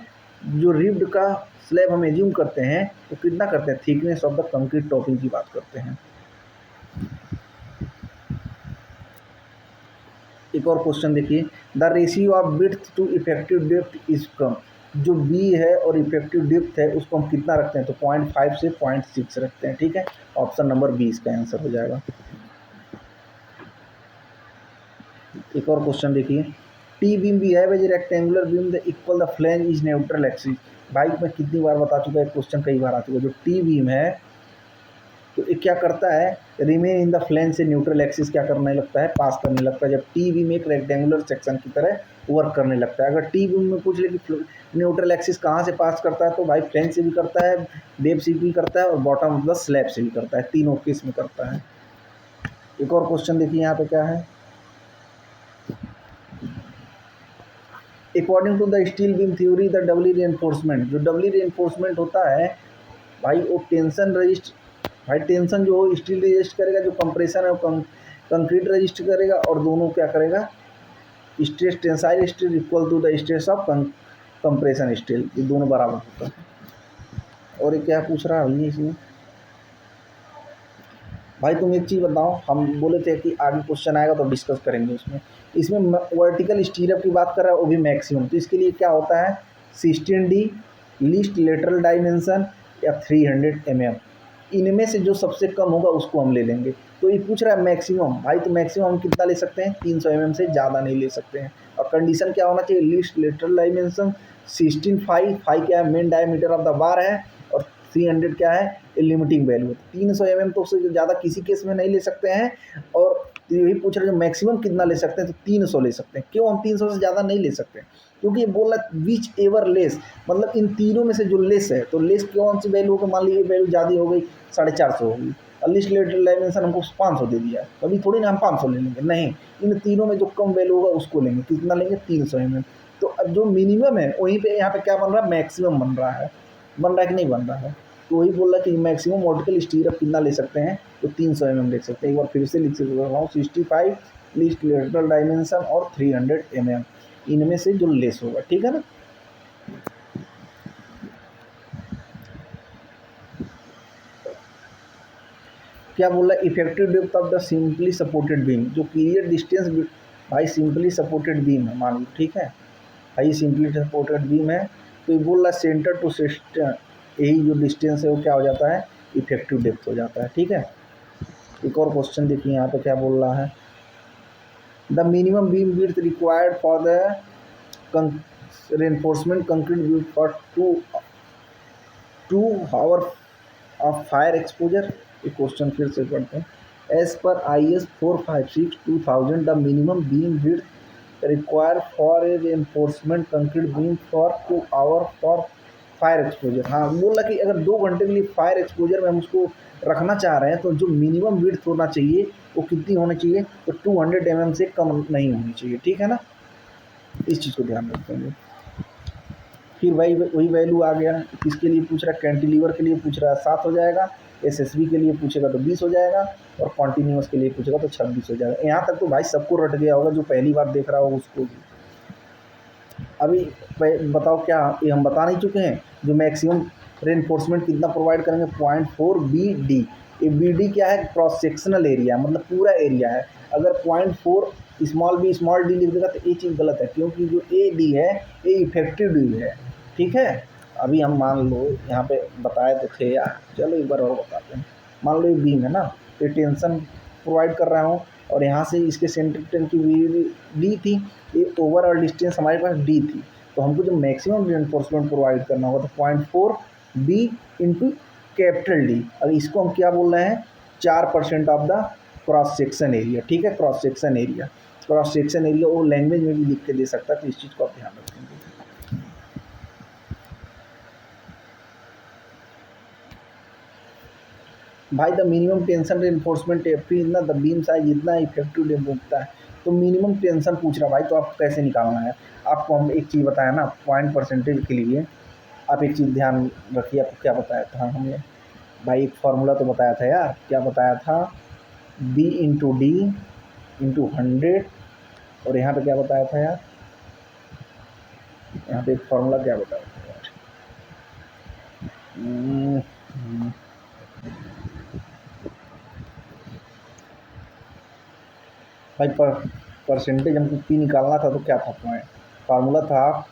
जो रिब्ड का स्लैब हम एज्यूम करते हैं, तो कितना करते हैं, thickness of the concrete topping की बात करते हैं। एक और क्वेश्चन देखिए, the ratio of width to effective depth is come. जो बी है और इफेक्टिव डेप्थ है उसको हम कितना रखते हैं, तो 0.5 से 0.6 रखते हैं। ठीक है, ऑप्शन नंबर 20 का आंसर हो जाएगा। एक और क्वेश्चन देखिए, टी बीम भी है was rectangular beam the equal the flange is neutral axis. भाई मैं कितनी बार बता चुका है, क्वेश्चन कई बार आ चुका है। जो टी बीम है तो ये क्या करता है, रिमेन इन द फ्लेंज से न्यूट्रल एक्सिस क्या करने लगता है, पास करने लगता है। जब टी बीम एक रेक्टेंगुलर सेक्शन की तरह वर्क करने लगता है। अगर टी बीम में पूछ ले कि न्यूट्रल एक्सिस कहाँ से पास करता है, तो भाई फ्लेंज से भी करता है, वेब से भी करता है, और बॉटम ऑफ द स्लैब से भी करता है, तीनों केस में करता है। एक और क्वेश्चन देखिए यहाँ पे क्या है, according to the steel beam theory the doubly reinforcement. जो डबली रेनफोर्समेंट होता है भाई, वो टेंशन रजिस्ट, भाई टेंशन जो हो स्टील रजिस्ट करेगा, जो कंप्रेशन है वो कंक्रीट रजिस्ट करेगा, और दोनों क्या करेगा, stress tensile stress equal to the stress of compression steel, ये दोनों बराबर होता है। और ये क्या पूछ रहा है इसमें, भाई तुम एक चीज़ बताओ, हम बोले थे कि आगे क्वेश्चन आएगा तो डिस्कस करेंगे उसमें। इसमें वर्टिकल स्टीरअप की बात कर रहा है, वो भी मैक्सिमम, तो इसके लिए क्या होता है, 16D लीस्ट लेटरल डायमेंशन या 300 mm, इनमें से जो सबसे कम होगा उसको हम ले लेंगे। तो ये पूछ रहा है मैक्सिमम, भाई तो मैक्सिमम हम कितना ले सकते हैं, 300 mm से ज़्यादा नहीं ले सकते हैं। और कंडीशन क्या होना चाहिए, लीस्ट लेटरल डायमेंशन 16 5 क्या है, main diameter of the bar है, और 300 क्या है, लिमिटिंग वैल्यू। 300 mm तो उससे ज़्यादा किसी केस में नहीं ले सकते हैं। और यही पूछ रहे हैं मैक्सिमम कितना ले सकते हैं, तो 300 ले सकते हैं। क्यों हम 300 से ज़्यादा नहीं ले सकते, क्योंकि ये बोल रहा है विच एवर लेस, मतलब इन तीनों में से जो लेस है, तो लेस कौन सी वैल्यू होगी, मान लीजिए वैल्यू ज़्यादा हो गई, 450 होगी, और लिस्ट लेटरल डायमेंशन हमको 500 दे दिया, कभी थोड़ी ना हम 500 ले लेंगे, नहीं, इन तीनों में जो कम वैल्यू होगा उसको लेंगे। कितना लेंगे, 300 mm। तो अब जो मिनिमम है वहीं पे यहाँ पे क्या बन रहा है, मैक्सिमम बन रहा है, बन रहा है कि नहीं बन रहा है। तो वही बोल रहा है कि मैक्सिमम वर्टिकल स्टीरअप कितना ले सकते हैं, तो 300 mm ले सकते हैं। एक बार फिर से लिख रहा हूँ, 65 लीस्ट लेटरल डायमेंशन और 300 mm, इनमें से जो लेस होगा। ठीक है ना। क्या बोला, effective depth of the simply supported beam, जो पीरियड डिस्टेंस, भाई सिंपली सपोर्टेड बीम है मान लो, ठीक है भाई, सिंपली सपोर्टेड बीम है, तो ये बोल रहा है सेंटर टू सिस्टम, यही जो डिस्टेंस है वो क्या हो जाता है, इफेक्टिव डेप्थ हो जाता है। ठीक है। एक और क्वेश्चन देखिए यहाँ पे क्या बोल रहा है, the minimum beam width required for the reinforcement concrete beam for 2 hour of fire exposure. ये क्वेश्चन फिर से पढ़ते हैं, as per IS 456/2000 the minimum beam width require for a reinforcement concrete beam for 2 hour for fire exposure. हाँ, बोला कि अगर 2 घंटे के लिए फायर एक्सपोजर में हम उसको रखना चाह रहे हैं, तो जो मिनिमम विड्थ होना चाहिए वो कितनी होनी चाहिए, तो 200 mm से कम नहीं होनी चाहिए। ठीक है ना, इस चीज़ को ध्यान रखेंगे। फिर वही वही वैल्यू आ गया, किसके लिए पूछ रहा है, कैंटिलीवर के लिए पूछ रहा है, 7 हो जाएगा, एसएसबी के लिए पूछेगा तो 20 हो जाएगा, और कॉन्टिन्यूस के लिए पूछेगा तो 26 हो जाएगा। यहाँ तक तो भाई सबको रट गया होगा, जो पहली बार देख रहा होगा उसको भी। अभी बताओ क्या ये हम बता नहीं चुके हैं, जो मैक्सिमम रेनफोर्समेंट कितना प्रोवाइड करेंगे, 0.4 BD। ये BD क्या है, क्रॉस सेक्शनल एरिया, मतलब पूरा एरिया है। अगर 0.4 स्मॉल b स्मॉल d लिख देगा तो ये चीज़ गलत है, क्योंकि जो AD है ये इफेक्टिव डी है, ठीक है। अभी हम मान लो यहाँ पे बताए तो थे यार, चलो एक बार और बताते हैं। मान लो ये बीम है ना, तो टेंशन प्रोवाइड कर रहा हूँ, और यहाँ से इसके सेंटर टेन की डी थी, ये ओवरऑल डिस्टेंस हमारे पास डी थी। तो हमको जो मैक्सिमम रेनफोर्समेंट प्रोवाइड करना होगा तो 0.4 B इंटू कैपिटल डी, और इसको हम क्या बोल रहे हैं, 4% of the cross section area, ठीक है। Cross section area, cross section area वो लैंग्वेज में भी लिख के दे सकता है, तो इस चीज़ को आप ध्यान रखेंगे। भाई the minimum tension reinforcement F इतना द बीम साइज इतना इफेक्टिव डे मुकता है, तो मिनिमम टेंशन पूछ रहा भाई, तो आपको कैसे निकालना है। आपको हम एक चीज़ बताया ना, पॉइंट परसेंटेज के लिए आप एक चीज़ ध्यान रखिए। आपको क्या बताया था हमने भाई, एक फार्मूला तो बताया था यार, क्या बताया था, B इंटू डी इंटू 100, और यहाँ पे क्या बताया था यार, यहाँ पे एक फार्मूला क्या बताया था यार, भाई परसेंटेज हमको P निकालना था, तो क्या था पॉइंट, फार्मूला था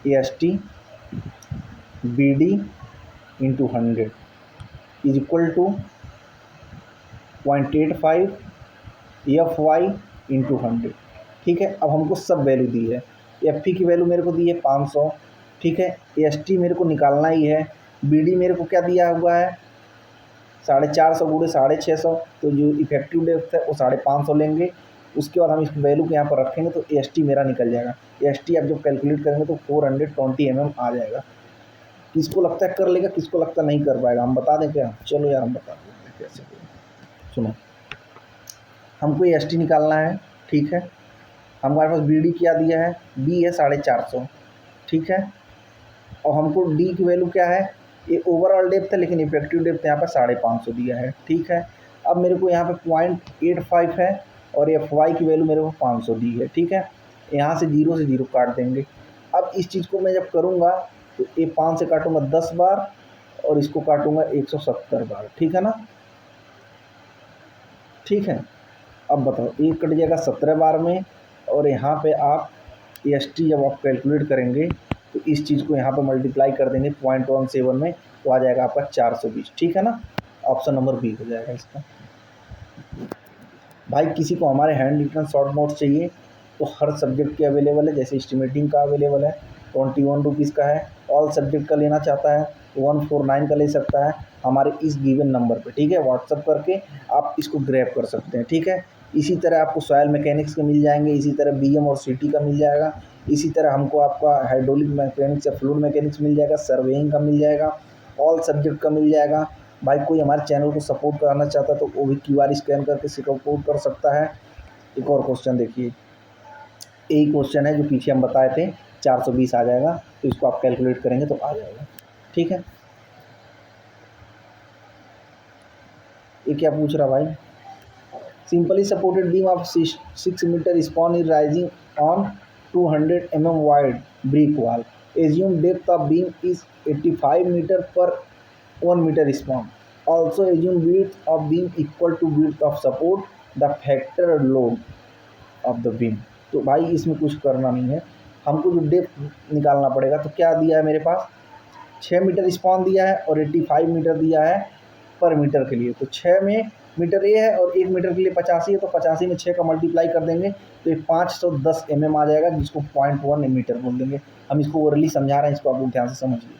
AST BD into 100 is equal to 0.85 FY into 100, ठीक है। अब हमको सब वैल्यू दी है, FP की वैल्यू मेरे को दी है 500, ठीक है। AST मेरे को निकालना ही है, BD मेरे को क्या दिया हुआ है 450 गुणे 650, तो जो इफेक्टिव डेप्थ है वो 550 लेंगे। उसके बाद हम इस वैल्यू को यहाँ पर रखेंगे तो AST मेरा निकल जाएगा। AST आप जब कैलकुलेट करेंगे तो 420 mm आ जाएगा। किसको लगता है कर लेगा, किसको लगता नहीं कर पाएगा, हम बता दें क्या, चलो यार हम बता देते हैं कैसे। सुनो, हमको AST निकालना है, ठीक है। हमारे पास BD क्या दिया है, B है 450, ठीक है। और हमको D की वैल्यू क्या है, ये ओवरऑल डेप्थ है, लेकिन इफेक्टिव डेप्थ यहाँ पर 550 दिया है, ठीक है। अब मेरे को यहाँ पे 0.85 है, और FY की वैल्यू मेरे को 500 दी है, ठीक है। यहाँ से 0 से 0 काट देंगे। अब इस चीज़ को मैं जब करूँगा तो ये 5 से काटूंगा 10 बार, और इसको काटूंगा 170 बार, ठीक है ना, ठीक है। अब बताओ, ये कट जाएगा 17 बार में, और यहाँ पे आप AST जब आप कैलकुलेट करेंगे तो इस चीज़ को यहाँ पर मल्टीप्लाई कर देंगे 0.17 में, तो आ जाएगा आपका 420, ठीक है ना। ऑप्शन नंबर बी हो जाएगा इसका। भाई किसी को हमारे हैंड रिटन शॉर्ट नोट्स चाहिए तो हर सब्जेक्ट के अवेलेबल है, जैसे एस्टिमेटिंग का अवेलेबल है 21 रुपीज़ का है, ऑल सब्जेक्ट का लेना चाहता है तो 149 का ले सकता है हमारे इस गिवन नंबर पे, ठीक है। व्हाट्सअप करके आप इसको ग्रैब कर सकते हैं, ठीक है। इसी तरह आपको सॉयल मैकेनिक्स के मिल जाएंगे, इसी तरह BM और CT का मिल जाएगा, इसी तरह हमको आपका हाइड्रोलिक मैकेनिक्स या फ्लूइड मैकेनिक्स मिल जाएगा, सर्वेइंग का मिल जाएगा, ऑल सब्जेक्ट का मिल जाएगा। भाई कोई हमारे चैनल को सपोर्ट कराना चाहता है तो वो भी QR स्कैन करके सपोर्ट कर सकता है। एक और क्वेश्चन देखिए, यही क्वेश्चन है जो पीछे हम बताए थे, 420 आ जाएगा, तो इसको आप कैलकुलेट करेंगे तो आ जाएगा, ठीक है। ये क्या पूछ रहा भाई, simply supported beam of 6 metre span is rising on 200 mm wide brick wall, assume depth of beam is 85 metre per 1 metre span, also assume width of beam equal to width of support, the factor load of the beam. तो भाई इसमें कुछ करना नहीं है, हमको जो डेप्थ निकालना पड़ेगा। तो क्या दिया है मेरे पास, 6 मीटर स्पॉन दिया है और 85 मीटर दिया है पर मीटर के लिए। तो 6 में मीटर ये है और 1 मीटर के लिए 85 है, तो 85 में 6 का मल्टीप्लाई कर देंगे तो ये 510 mm आ जाएगा, जिसको 0.1 मीटर बोल देंगे। हम इसको ओरली समझा रहे हैं, इसको आप लोग ध्यान से समझिए।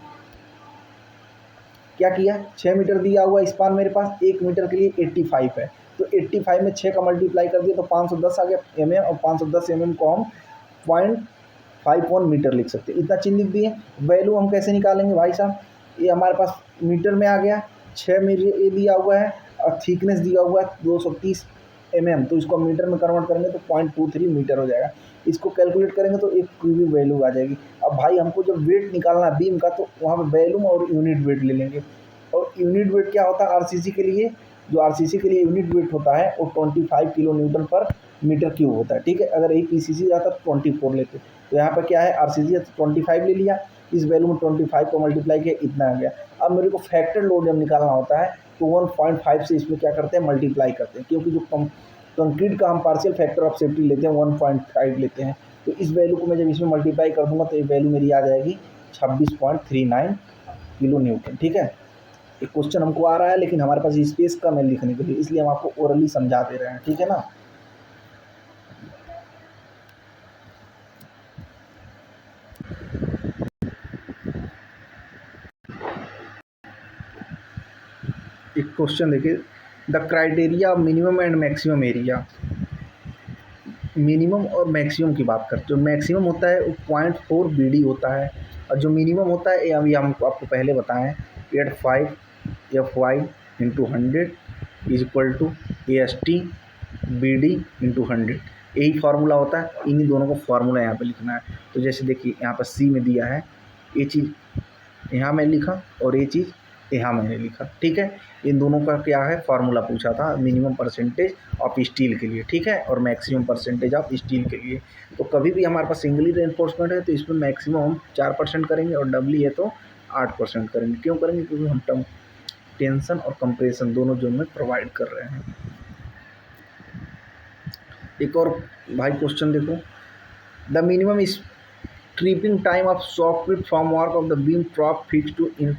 क्या किया, 6 मीटर दिया हुआ स्पान मेरे पास, 1 मीटर के लिए 85 है, तो 85 में 6 का मल्टीप्लाई कर दिया तो 510 आ गया mm, और 510 mm को हम 0.51 मीटर लिख सकते हैं। इतना चीज लिख दिए। वैल्यू हम कैसे निकालेंगे भाई साहब, ये हमारे पास मीटर में आ गया, 6 मीटर ये दिया हुआ है और थिकनेस दिया हुआ है 230 mm, तो इसको मीटर में कन्वर्ट करेंगे तो 0.23 मीटर हो जाएगा। इसको कैलकुलेट करेंगे तो एक क्यूबिक वैल्यू आ जाएगी। अब भाई हमको जब वेट निकालना है बीम का, तो वहाँ पे वैल्यूम और यूनिट वेट ले लेंगे। और यूनिट वेट क्या होता है आरसीसी के लिए, जो आरसीसी के लिए यूनिट वेट होता है वो 25 किलो न्यूटन पर मीटर क्यूब होता है, ठीक है। अगर एक पीसीसी जाता तो 24 लेते, तो यहाँ पर क्या है आरसीसी 25 ले लिया, इस वैल्यू में 25 को मल्टीप्लाई किया, इतना आ गया। अब मेरे को फैक्टर लोड जब निकालना होता है तो 1.5 से इसमें क्या करते हैं मल्टीप्लाई करते हैं, क्योंकि जो कंक्रीट का हम पार्शियल फैक्टर ऑफ सेफ्टी लेते हैं 1.5 लेते हैं, तो इस वैल्यू को मैं जब इसमें मल्टीप्लाई कर दूंगा तो ये वैल्यू मेरी आ जाएगी 26.39 किलो न्यूटन, ठीक है। एक क्वेश्चन हमको आ रहा है लेकिन हमारे पास स्पेस कम है लिखने के लिए, इसलिए हम आपको ओरली समझा दे रहे हैं, ठीक है ना। एक क्वेश्चन देखिए, the criteria of minimum and maximum area. Minimum और मैक्सिमम की बात करते हैं, जो मैक्सिमम होता है वो 0.4 BD होता है, और जो मिनिमम होता है ये अभी हम आपको पहले बताएं 85 FY into 100 is equal to AST BD into 100, यही फार्मूला होता है। इन्हीं दोनों को फार्मूला यहाँ पे लिखना है। तो जैसे देखिए यहाँ पर C में दिया है, ये चीज़ यहाँ मैं लिखा और ये चीज़ यहाँ मैंने लिखा, ठीक है। इन दोनों का क्या है फार्मूला पूछा था, मिनिमम परसेंटेज ऑफ स्टील के लिए, ठीक है, और मैक्सिमम परसेंटेज ऑफ स्टील के लिए। तो कभी भी हमारे पास सिंगली रेनफोर्समेंट है तो इसमें मैक्सिमम हम 4% करेंगे, और डबली है तो 8% करेंगे। क्यों करेंगे? क्योंकि हम टेंशन और कंप्रेशन दोनों जोन में प्रोवाइड कर रहे हैं। एक और भाई क्वेश्चन देखो, the minimum stripping time of software form work of the beam prop fix to in.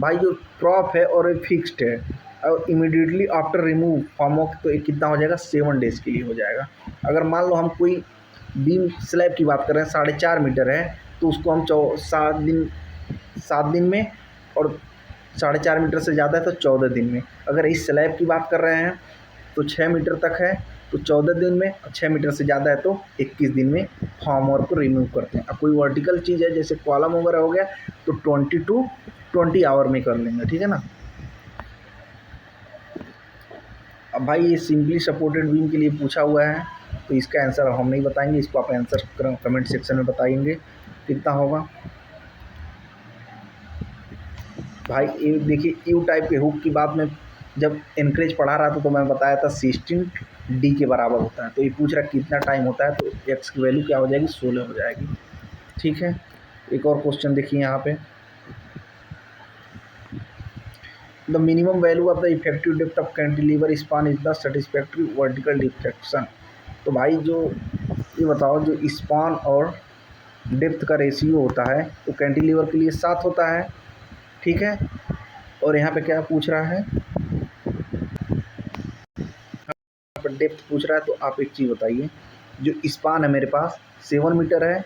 भाई जो ट्रॉप है और ये फिक्स्ड है, और immediately after remove form work, तो ये कितना हो जाएगा 7 डेज के लिए हो जाएगा। अगर मान लो हम कोई बीम स्लैब की बात कर रहे हैं 4.5 मीटर है, तो उसको हम 7 दिन में, और 4.5 मीटर से ज़्यादा है तो 14 दिन में। अगर इस स्लैब की बात कर रहे हैं तो 6 मीटर तक है तो 14 दिन में, 6 मीटर से ज़्यादा है तो 21 दिन में फॉर्म वर्क को रिमूव करते हैं। अब कोई वर्टिकल चीज़ है जैसे कॉलम वगैरह हो गया तो 20 आवर में कर लेंगे, ठीक है ना। अब भाई ये सिंपली सपोर्टेड बीम के लिए पूछा हुआ है, तो इसका आंसर हम नहीं बताएंगे, इसको आप आंसर कमेंट सेक्शन में बताएंगे कितना होगा। भाई ये देखिए यू टाइप के हुक की बात में जब एनकरेज पढ़ा रहा था तो मैं बताया था 16D के बराबर होता है। तो ये पूछ रहा है कितना टाइम होता है, तो एक्स की वैल्यू क्या हो जाएगी 16 हो जाएगी, ठीक है। एक और क्वेश्चन देखिए यहाँ पे, the minimum value of the effective depth of cantilever span is the satisfactory vertical deflection. तो भाई जो ये बताओ, जो स्पान और डेप्थ का रेशियो होता है तो कैंटिलीवर के लिए 7 होता है, ठीक है। और यहाँ पे क्या पूछ रहा है, पर डेप्थ पूछ रहा है, तो आप एक चीज़ बताइए, जो स्पान है मेरे पास 7 मीटर है,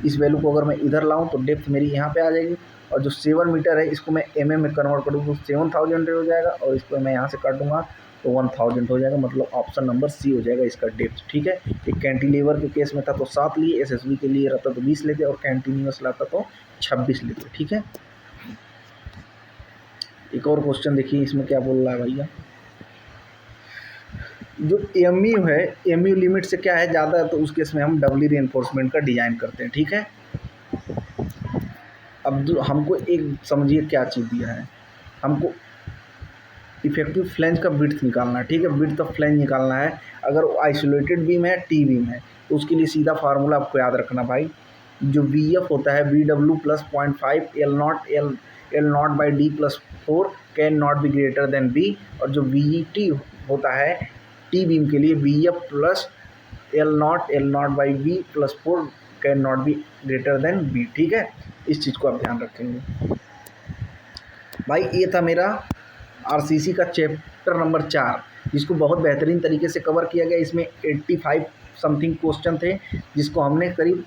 इस वैल्यू को अगर मैं इधर लाऊं तो डेप्थ मेरी यहाँ पे आ जाएगी, और जो 7 मीटर है इसको मैं mm में कन्वर्ट करूँ तो 7000 हो जाएगा, और इसको मैं यहाँ से काटूंगा तो 1000 हो जाएगा, मतलब ऑप्शन नंबर C हो जाएगा इसका डेप्थ, ठीक है। एक कैंटिलीवर के केस में था तो 7 लिए, SSB के लिए रहता तो 20 लेते, और कैंटिन्यूस लाता तो 26 लेते, ठीक है। एक और क्वेश्चन देखिए, इसमें क्या बोल रहा है भैया, जो MU है, MU लिमिट से क्या है ज़्यादा, तो उस केस में हम डबली रीइंफोर्समेंट का डिज़ाइन करते हैं, ठीक है। अब जो हमको एक समझिए क्या चीज़ दिया है, हमको इफेक्टिव फ्लैंज का विड्थ निकालना है, ठीक है, विड्थ ऑफ फ्लैंज निकालना है। अगर आइसोलेटेड बीम है, टी बीम है, तो उसके लिए सीधा फार्मूला आपको याद रखना भाई, जो VF होता है VW plus 0.5 L not by D plus 4 can not be greater than B, और जो VT होता है टी बीम के लिए VF plus L not by B plus 4 can not be greater than B, ठीक है। इस चीज़ को आप ध्यान रखेंगे भाई। ये था मेरा RCC का चैप्टर नंबर 4, जिसको बहुत बेहतरीन तरीके से कवर किया गया। इसमें 85 समथिंग क्वेश्चन थे, जिसको हमने करीब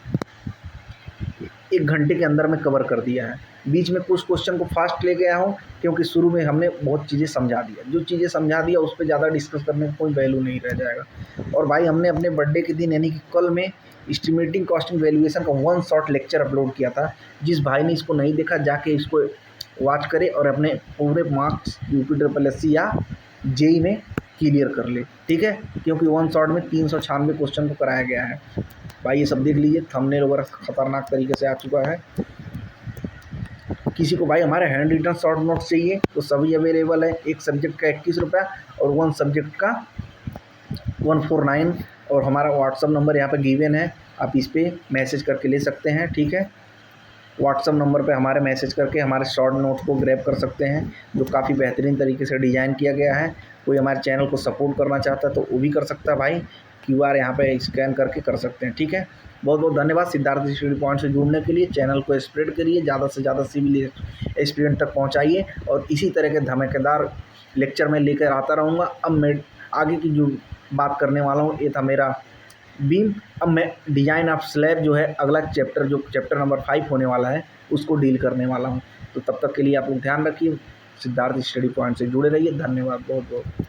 1 घंटे के अंदर में कवर कर दिया है। बीच में कुछ क्वेश्चन को फास्ट ले गया हूँ, क्योंकि शुरू में हमने बहुत चीज़ें समझा दिया, जो चीज़ें समझा दिया उस पर ज़्यादा डिस्कस करने का कोई वैल्यू नहीं रह जाएगा। और भाई हमने अपने बर्थडे के दिन यानी कि कल में एस्टिमेटिंग कॉस्टिंग वैल्यूएशन का 1 शॉर्ट लेक्चर अपलोड किया था। जिस भाई ने इसको नहीं देखा जाके इसको वॉच करे और अपने पूरे मार्क्स UPSSC या JEE में क्लियर कर ले, ठीक है, क्योंकि 1 शॉट में 396 क्वेश्चन को कराया गया है। भाई ये सब देख लीजिए, थंबनेल वगैरह खतरनाक तरीके से आ चुका है। किसी को भाई हमारे हैंड रिटन शॉर्ट नोट्स चाहिए तो सभी अवेलेबल है। एक सब्जेक्ट का 21 रुपया और 1 सब्जेक्ट का 149। और हमारा व्हाट्सअप नंबर यहाँ पे गिवन है, आप इस पर मैसेज करके ले सकते हैं। ठीक है, व्हाट्सअप नंबर पे हमारे मैसेज करके हमारे शॉर्ट नोट्स को ग्रैब कर सकते हैं, जो काफ़ी बेहतरीन तरीके से डिज़ाइन किया गया है। कोई हमारे चैनल को सपोर्ट करना चाहता है तो वो भी कर सकता है भाई, QR यहाँ पे स्कैन करके कर सकते हैं। ठीक है, बहुत बहुत धन्यवाद सिद्धार्थ स्टडी पॉइंट से जुड़ने के लिए। चैनल को स्प्रेड करिए, ज़्यादा से ज़्यादा सिविल स्टूडेंट तक पहुँचाइए, और इसी तरह के धमाकेदार लेक्चर मैं लेकर आता रहूँगा। अब मैं आगे की जो बात करने वाला हूँ, ये था मेरा बीम। अब मैं डिज़ाइन ऑफ स्लैब जो है अगला चैप्टर, जो चैप्टर नंबर 5 होने वाला है, उसको डील करने वाला हूँ। तो तब तक के लिए आप लोग ध्यान रखिए, सिद्धार्थ स्टडी पॉइंट से जुड़े रहिए। धन्यवाद बहुत बहुत।